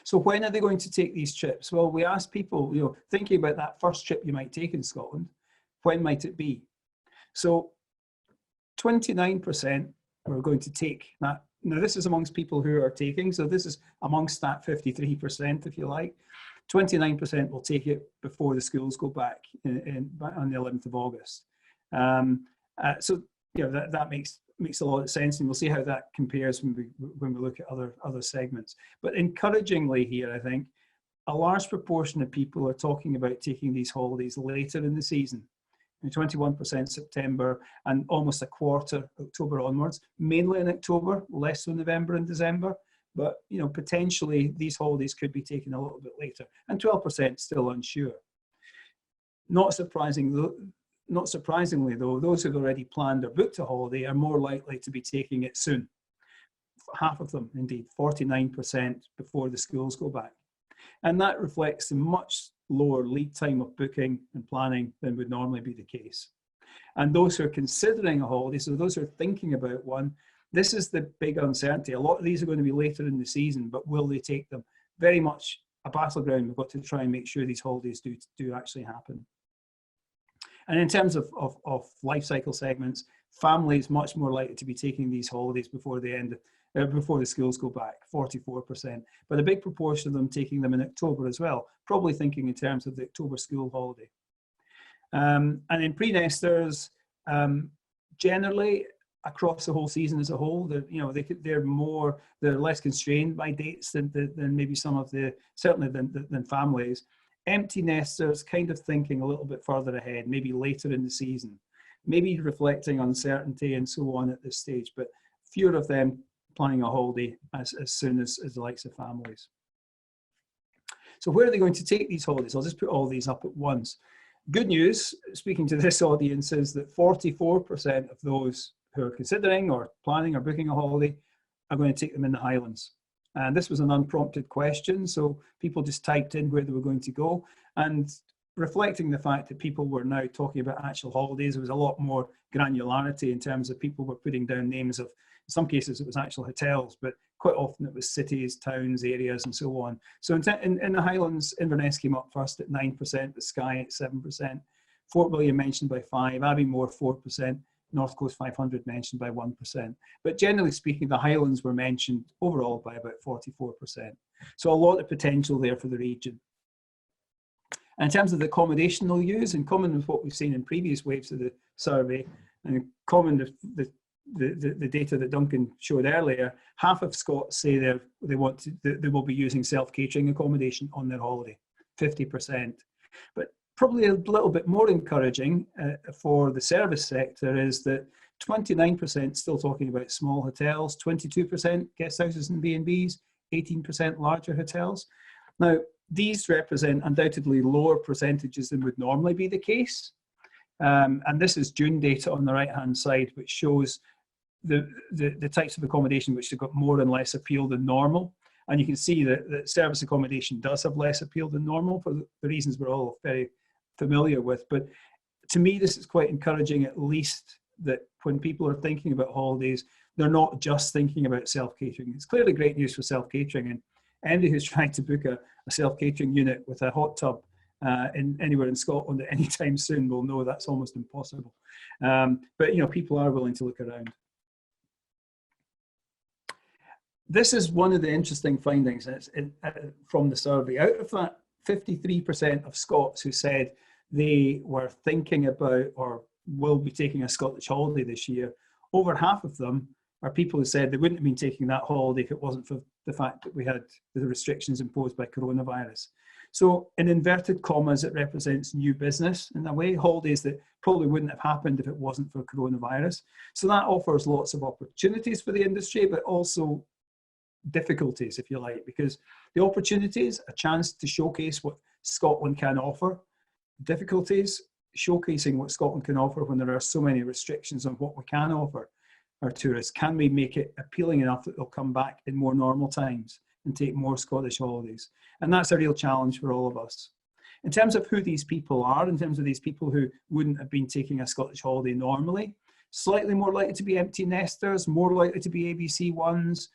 So when are they going to take these trips? Well, we asked people, you know, thinking about that first trip you might take in Scotland, when might it be? So 29% are going to take that. Now, this is amongst people who are taking, so this is amongst that 53%, if you like. 29% will take it before the schools go back on the 11th of August. So, you know, that makes a lot of sense, and we'll see how that compares when we look at other segments. But encouragingly here, I think, a large proportion of people are talking about taking these holidays later in the season. 21% September and almost a quarter October onwards, mainly in October, less so November and December. But potentially these holidays could be taken a little bit later, and 12% still unsure. Not surprisingly though, those who've already planned or booked a holiday are more likely to be taking it soon. Half of them, indeed, 49% before the schools go back. And that reflects a much lower lead time of booking and planning than would normally be the case. And those who are considering a holiday, so those who are thinking about one, this is the big uncertainty. A lot of these are going to be later in the season, but will they take them? Very much a battleground. We've got to try and make sure these holidays do actually happen. And in terms of life cycle segments, families much more likely to be taking these holidays before the schools go back, 44%. But a big proportion of them taking them in October as well, probably thinking in terms of the October school holiday. And in pre-nesters, generally across the whole season as a whole, they're less constrained by dates than maybe some of certainly than families. Empty nesters kind of thinking a little bit further ahead, maybe later in the season, maybe reflecting uncertainty and so on at this stage, but fewer of them planning a holiday as soon as the likes of families. So where are they going to take these holidays? I'll just put all these up at once. Good news, speaking to this audience, is that 44% of those who are considering or planning or booking a holiday are going to take them in the Highlands. And this was an unprompted question, so people just typed in where they were going to go. And reflecting the fact that people were now talking about actual holidays, there was a lot more granularity in terms of people were putting down names of, in some cases it was actual hotels, but quite often it was cities, towns, areas, and so on. So in the Highlands, Inverness came up first at 9%, the Skye at 7%, Fort William mentioned by 5%, Abbeymoor 4%, North Coast 500 mentioned by 1%. But generally speaking, the Highlands were mentioned overall by about 44%. So a lot of potential there for the region. And in terms of the accommodation they'll use, in common with what we've seen in previous waves of the survey, and in common with the data that Duncan showed earlier, half of Scots say they will be using self-catering accommodation on their holiday, 50%. But probably a little bit more encouraging for the service sector is that 29% still talking about small hotels, 22% guest houses and B&Bs, 18% larger hotels. Now, these represent undoubtedly lower percentages than would normally be the case. And this is June data on the right-hand side, which shows the types of accommodation which have got more and less appeal than normal. And you can see that service accommodation does have less appeal than normal for the reasons we're all very familiar with. But to me, this is quite encouraging, at least, that when people are thinking about holidays, they're not just thinking about self-catering. It's clearly great news for self-catering, and anybody who's trying to book a self-catering unit with a hot tub anywhere in Scotland at any time soon will know that's almost impossible. But people are willing to look around. This is one of the interesting findings from the survey. Out of that 53% of Scots who said they were thinking about or will be taking a Scottish holiday this year, over half of them are people who said they wouldn't have been taking that holiday if it wasn't for the fact that we had the restrictions imposed by coronavirus. So in inverted commas, it represents new business in a way, holidays that probably wouldn't have happened if it wasn't for coronavirus. So that offers lots of opportunities for the industry, but also difficulties, if you like, because the opportunities, a chance to showcase what Scotland can offer. Difficulties, showcasing what Scotland can offer when there are so many restrictions on what we can offer our tourists. Can we make it appealing enough that they'll come back in more normal times and take more Scottish holidays? And that's a real challenge for all of us. In terms of who these people are, in terms of these people who wouldn't have been taking a Scottish holiday normally, slightly more likely to be empty nesters, more likely to be ABC ones.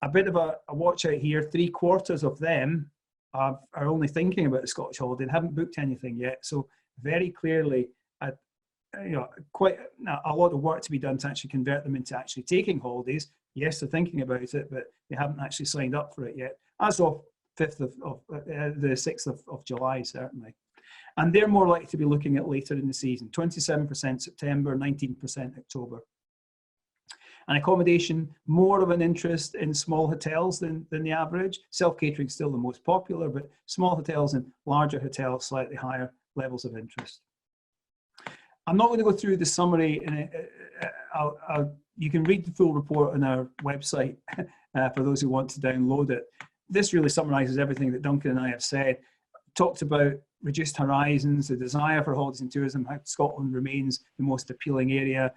A bit of a watch out here, 3/4 of them are only thinking about the Scottish holiday and haven't booked anything yet. So very clearly, quite a lot of work to be done to actually convert them into actually taking holidays. Yes, they're thinking about it, but they haven't actually signed up for it yet, as of the 6th of July, certainly. And they're more likely to be looking at later in the season, 27% September, 19% October. And accommodation, more of an interest in small hotels than the average. Self-catering is still the most popular, but small hotels and larger hotels, slightly higher levels of interest. I'm not going to go through the summary. You can read the full report on our website for those who want to download it. This really summarises everything that Duncan and I have said. Talked about reduced horizons, the desire for holidays and tourism, how Scotland remains the most appealing area,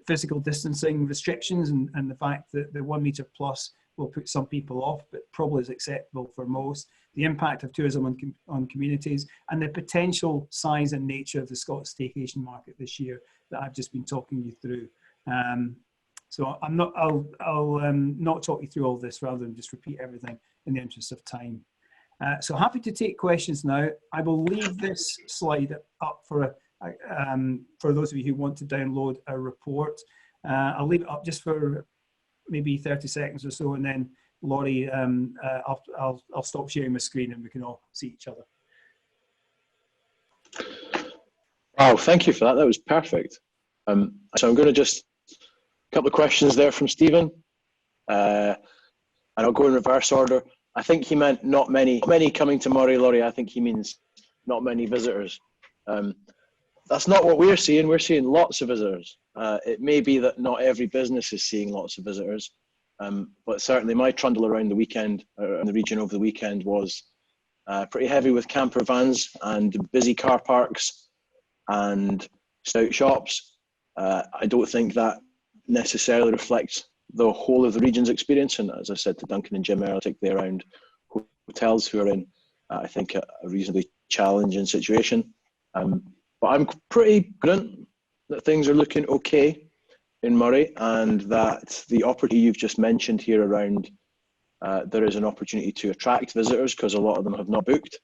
physical distancing restrictions, and the fact that the 1 metre plus will put some people off, but probably is acceptable for most, the impact of tourism on communities, and the potential size and nature of the Scots staycation market this year that I've just been talking you through. So I'll not talk you through all this rather than just repeat everything in the interest of time. So happy to take questions now. I will leave this slide up for those of you who want to download our report. I'll leave it up just for maybe 30 seconds or so, and then Laurie, I'll stop sharing my screen and we can all see each other. Wow, thank you for that. That was perfect. So I'm going to just a couple of questions there from Stephen, and I'll go in reverse order. I think he meant not many coming to Moray, Laurie. I think he means not many visitors. That's not what we're seeing. We're seeing lots of visitors. It may be that not every business is seeing lots of visitors, but certainly my trundle around the weekend, in the region over the weekend, was pretty heavy with camper vans and busy car parks and stout shops. I don't think that necessarily reflects the whole of the region's experience. And as I said to Duncan and Jim earlier, particularly around hotels who are in, I think, a reasonably challenging situation. But I'm pretty confident that things are looking okay in Moray, and that the opportunity you've just mentioned here around there is an opportunity to attract visitors because a lot of them have not booked.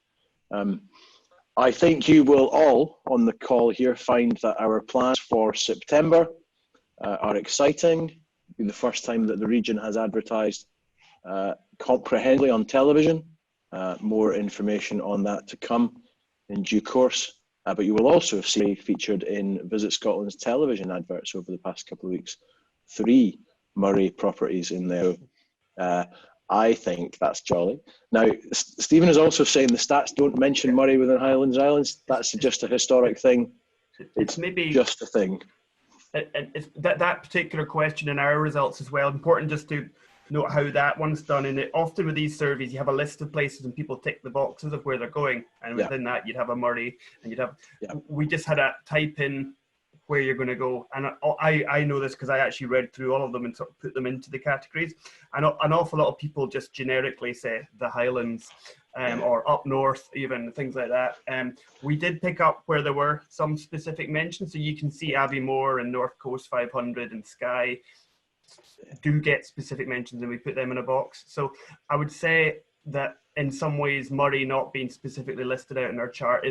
I think you will all on the call here find that our plans for September are exciting. It'll be the first time that the region has advertised comprehensively on television. More information on that to come in due course. But you will also have seen featured in Visit Scotland's television adverts over the past couple of weeks. 3 Moray properties in there. I think that's jolly. Now, Stephen is also saying the stats don't mention Moray within Highlands Islands. That's just a historic thing. It's maybe just a thing. It's that particular question in our results as well. Important just to note how that one's done. And often with these surveys, you have a list of places and people tick the boxes of where they're going. And within that, you'd have a Moray, and you'd have. We just had a type in where you're going to go, and I know this because I actually read through all of them and sort of put them into the categories. And an awful lot of people just generically say the Highlands, or up north, even things like that. We did pick up where there were some specific mentions, so you can see Aviemore and North Coast 500 and Skye do get specific mentions, and we put them in a box. So I would say that in some ways Moray not being specifically listed out in our chart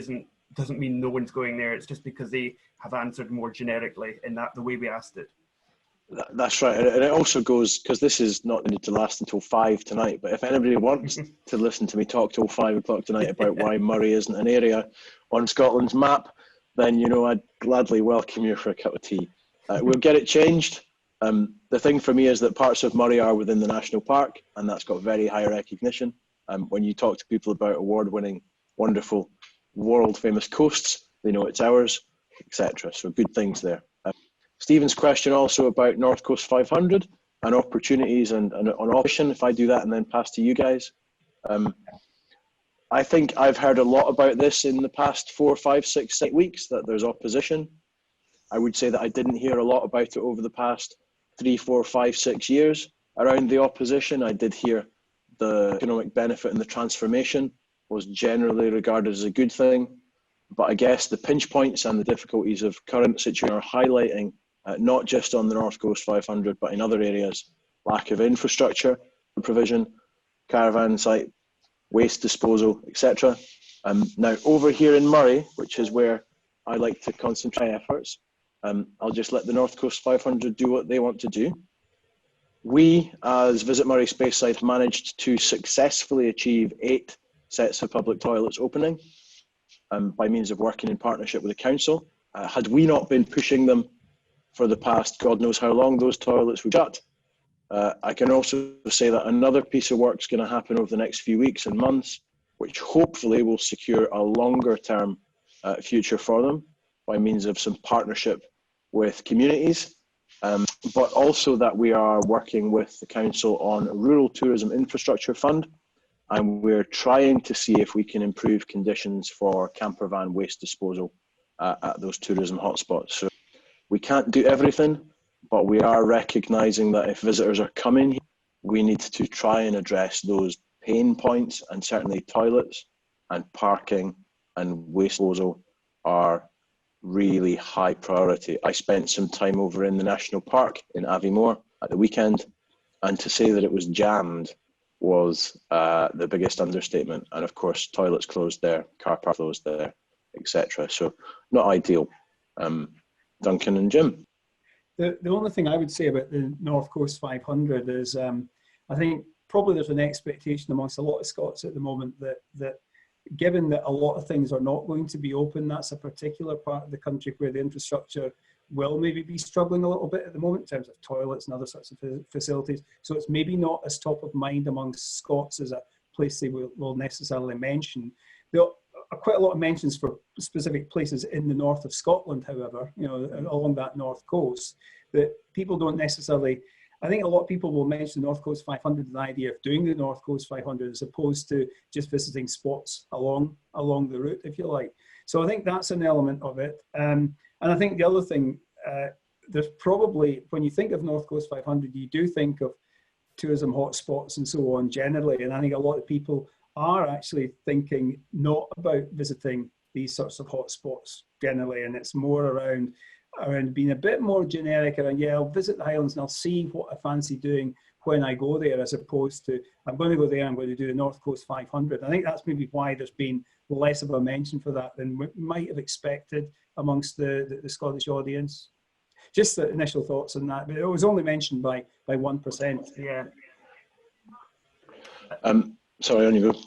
doesn't mean no one's going there. It's just because they have answered more generically in that the way we asked it. That's right, and it also goes, because this is not need to last until 5 tonight, but if anybody wants to listen to me talk till 5 o'clock tonight about why Moray isn't an area on Scotland's map, then I'd gladly welcome you for a cup of tea. We'll get it changed. The thing for me is that parts of Moray are within the national park, and that's got very high recognition. When you talk to people about award-winning, wonderful, world-famous coasts, they know it's ours, etc. So good things there. Stephen's question also about North Coast 500 and opportunities and on option, if I do that and then pass to you guys. I think I've heard a lot about this in the past 4, 5, 6, 8 weeks, that there's opposition. I would say that I didn't hear a lot about it over the past 3, 4, 5, 6 years around the opposition. I did hear the economic benefit and the transformation was generally regarded as a good thing. But I guess the pinch points and the difficulties of current situation are highlighting, not just on the North Coast 500, but in other areas, lack of infrastructure provision, caravan site, waste disposal, etc. Now, over here in Moray, which is where I like to concentrate efforts, I'll just let the North Coast 500 do what they want to do. We, as Visit Moray Speyside, managed to successfully achieve 8 sets of public toilets opening by means of working in partnership with the council. Had we not been pushing them for the past God knows how long those toilets were shut. I can also say that another piece of work is going to happen over the next few weeks and months, which hopefully will secure a longer term future for them by means of some partnership with communities, but also that we are working with the council on a rural tourism infrastructure fund, and we're trying to see if we can improve conditions for camper van waste disposal at those tourism hotspots. So we can't do everything, but we are recognising that if visitors are coming here, we need to try and address those pain points, and certainly toilets and parking and waste disposal are really high priority. I spent some time over in the National Park in Aviemore at the weekend, and to say that it was jammed was the biggest understatement. And of course, toilets closed there, car park closed there, etc. So not ideal. Duncan and Jim. The only thing I would say about the North Coast 500 is I think probably there's an expectation amongst a lot of Scots at the moment that given that a lot of things are not going to be open, that's a particular part of the country where the infrastructure will maybe be struggling a little bit at the moment in terms of toilets and other sorts of facilities. So it's maybe not as top of mind amongst Scots as a place they will necessarily mention. There are quite a lot of mentions for specific places in the north of Scotland, however, you know, along that north coast, that people don't necessarily. I think a lot of people will mention the North Coast 500 as the idea of doing the North Coast 500 as opposed to just visiting spots along the route, if you like. So I think that's an element of it. And I think the other thing, there's probably, when you think of North Coast 500, you do think of tourism hotspots and so on generally. And I think a lot of people are actually thinking not about visiting these sorts of hotspots generally, and it's more around being a bit more generic around, yeah, I'll visit the Highlands and I'll see what I fancy doing when I go there, as opposed to, I'm going to go there, I'm going to do the North Coast 500. I think that's maybe why there's been less of a mention for that than we might have expected amongst the Scottish audience. Just the initial thoughts on that, but it was only mentioned by 1%. Yeah. Sorry, on you go.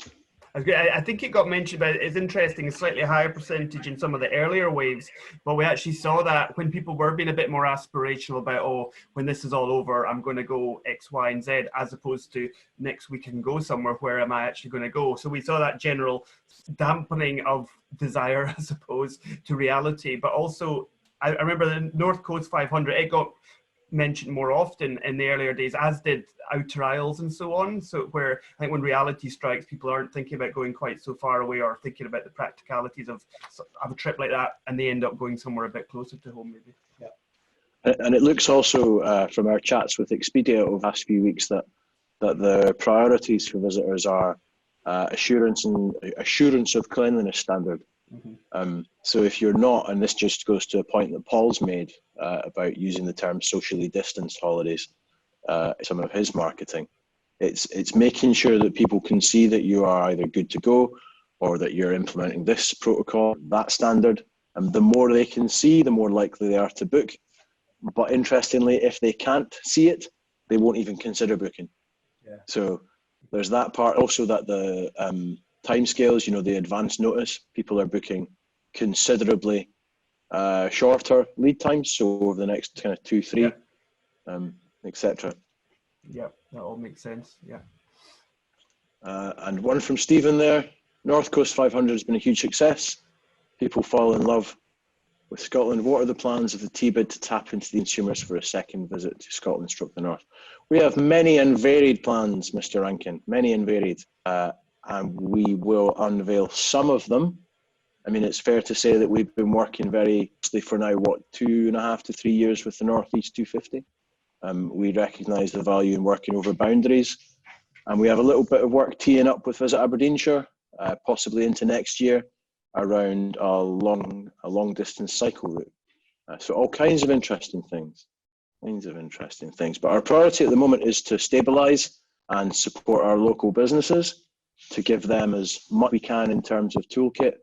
I think it got mentioned, but it's interesting, a slightly higher percentage in some of the earlier waves, but we actually saw that when people were being a bit more aspirational about, oh, when this is all over, I'm going to go X, Y, and Z, as opposed to next week I can go somewhere, where am I actually going to go? So we saw that general dampening of desire, I suppose, to reality. But also, I remember the North Coast 500, it got mentioned more often in the earlier days, as did Outer Isles and so on. So where I think when reality strikes, people aren't thinking about going quite so far away or thinking about the practicalities of a trip like that, and they end up going somewhere a bit closer to home maybe. Yeah. And it looks also from our chats with Expedia over the last few weeks that the priorities for visitors are assurance of cleanliness standard. Mm-hmm. So if you're not, and this just goes to a point that Paul's made about using the term socially distanced holidays, some of his marketing, it's making sure that people can see that you are either good to go or that you're implementing this protocol, that standard, and the more they can see, the more likely they are to book. But interestingly, if they can't see it, they won't even consider booking. Yeah. So there's that part also, that the timescales, you know, the advance notice, people are booking considerably shorter lead times, so over the next kind of 2-3, etc. Yeah, that all makes sense. Yeah. And one from Stephen there, North Coast 500 has been a huge success. People fall in love with Scotland. What are the plans of the TBID to tap into the consumers for a second visit to Scotland / the North? We have many and varied plans, Mr. Rankin, many and varied. And we will unveil some of them. I mean, it's fair to say that we've been working very closely for now, 2.5 to 3 years with the Northeast 250. We recognise the value in working over boundaries, and we have a little bit of work teeing up with Visit Aberdeenshire, possibly into next year, around a long distance cycle route. So all kinds of interesting things. But our priority at the moment is to stabilise and support our local businesses, to give them as much we can in terms of toolkit,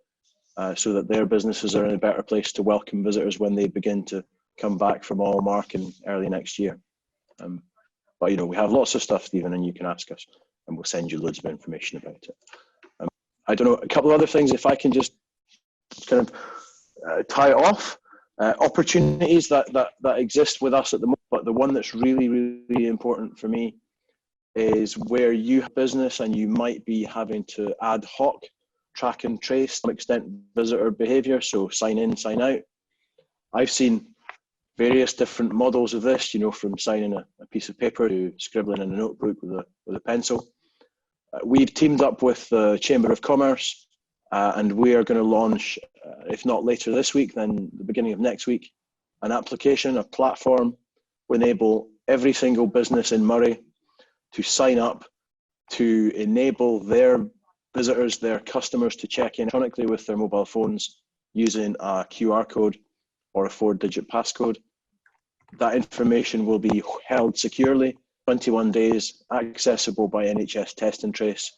so that their businesses are in a better place to welcome visitors when they begin to come back from all marking early next year. But you know, we have lots of stuff, Stephen, and you can ask us, and we'll send you loads of information about it. I don't know, a couple of other things, if I can just kind of tie it off. opportunities that exist with us at the moment, but the one that's really, really important for me is where you have business and you might be having to ad hoc track and trace to some extent visitor behavior, so sign in, sign out. I've seen various different models of this, you know, from signing a piece of paper to scribbling in a notebook with a pencil. We've teamed up with the Chamber of Commerce and we are going to launch, if not later this week, then the beginning of next week, an application, a platform will enable every single business in Moray to sign up to enable their visitors, their customers to check in electronically with their mobile phones using a QR code or a 4-digit passcode. That information will be held securely, 21 days, accessible by NHS Test and Trace,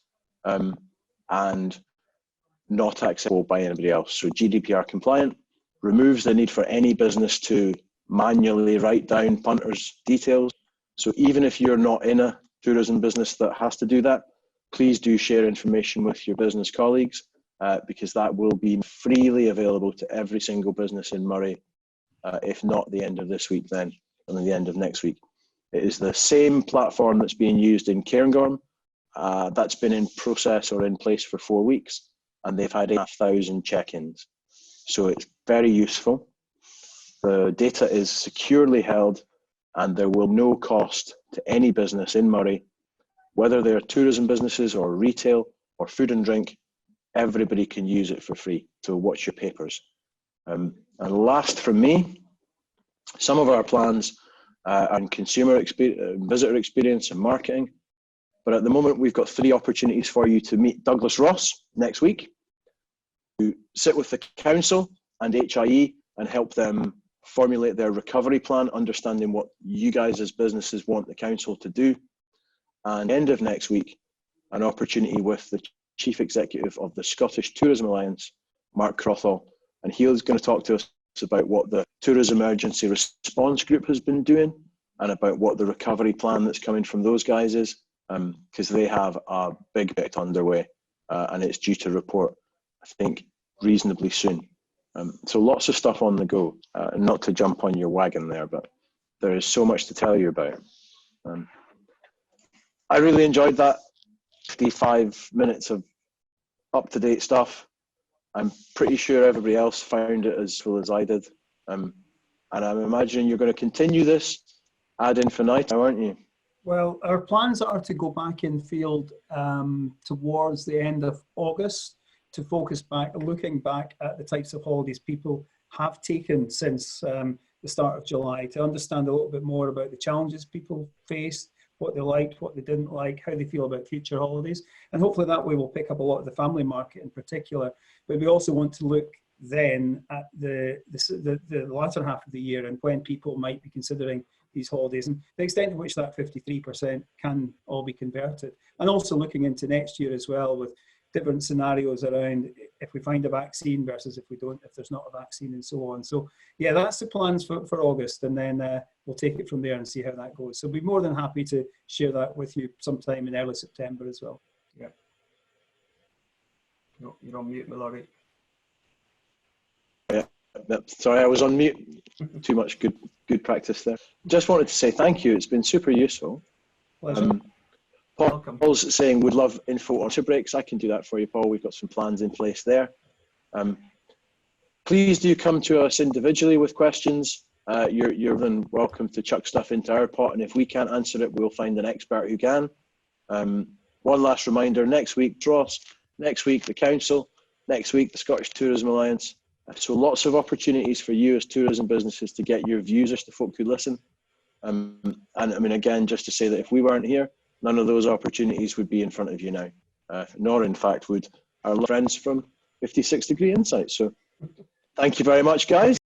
and not accessible by anybody else. So GDPR compliant, removes the need for any business to manually write down punters' details. So even if you're not in a tourism business that has to do that, please do share information with your business colleagues because that will be freely available to every single business in Moray, if not the end of this week then, and then the end of next week. It is the same platform that's being used in Cairngorm. That's been in process or in place for 4 weeks, and they've had 8,000 check-ins. So it's very useful. The data is securely held, and there will no cost to any business in Moray, whether they're tourism businesses or retail or food and drink. Everybody can use it for free. So watch your papers. And last from me, some of our plans are in consumer experience, visitor experience and marketing. But at the moment, we've got 3 opportunities for you to meet Douglas Ross next week, to sit with the council and HIE and help them formulate their recovery plan, understanding what you guys as businesses want the council to do. And end of next week, an opportunity with the Chief Executive of the Scottish Tourism Alliance, Mark Crothall, and he's going to talk to us about what the Tourism Emergency Response Group has been doing and about what the recovery plan that's coming from those guys is, because they have a big bit underway and it's due to report, I think, reasonably soon. So lots of stuff on the go, not to jump on your wagon there, but there is so much to tell you about. I really enjoyed that 55 minutes of up-to-date stuff. I'm pretty sure everybody else found it as full as I did. And I'm imagining you're going to continue this ad infinitum, aren't you? Well, our plans are to go back in field towards the end of August to focus back, looking back at the types of holidays people have taken since the start of July, to understand a little bit more about the challenges people faced, what they liked, what they didn't like, how they feel about future holidays. And hopefully that way we'll pick up a lot of the family market in particular. But we also want to look then at the latter half of the year and when people might be considering these holidays and the extent to which that 53% can all be converted. And also looking into next year as well with different scenarios around if we find a vaccine versus if we don't, if there's not a vaccine and so on. So yeah, that's the plans for August, and then we'll take it from there and see how that goes. So we'll be more than happy to share that with you sometime in early September as well. Yeah. No, you're on mute, Mallory. Yeah, sorry, I was on mute. Too much good practice there. Just wanted to say thank you. It's been super useful. Pleasure. Paul's saying would love info on winter breaks. I can do that for you, Paul. We've got some plans in place there. Please do come to us individually with questions. You're then welcome to chuck stuff into our pot, and if we can't answer it, we'll find an expert who can. One last reminder, next week, Ross, next week, the Council, next week, the Scottish Tourism Alliance. So lots of opportunities for you as tourism businesses to get your views as to folk who listen. And I mean, again, just to say that if we weren't here, none of those opportunities would be in front of you now, nor in fact would our friends from 56 Degree Insights. So thank you very much, guys.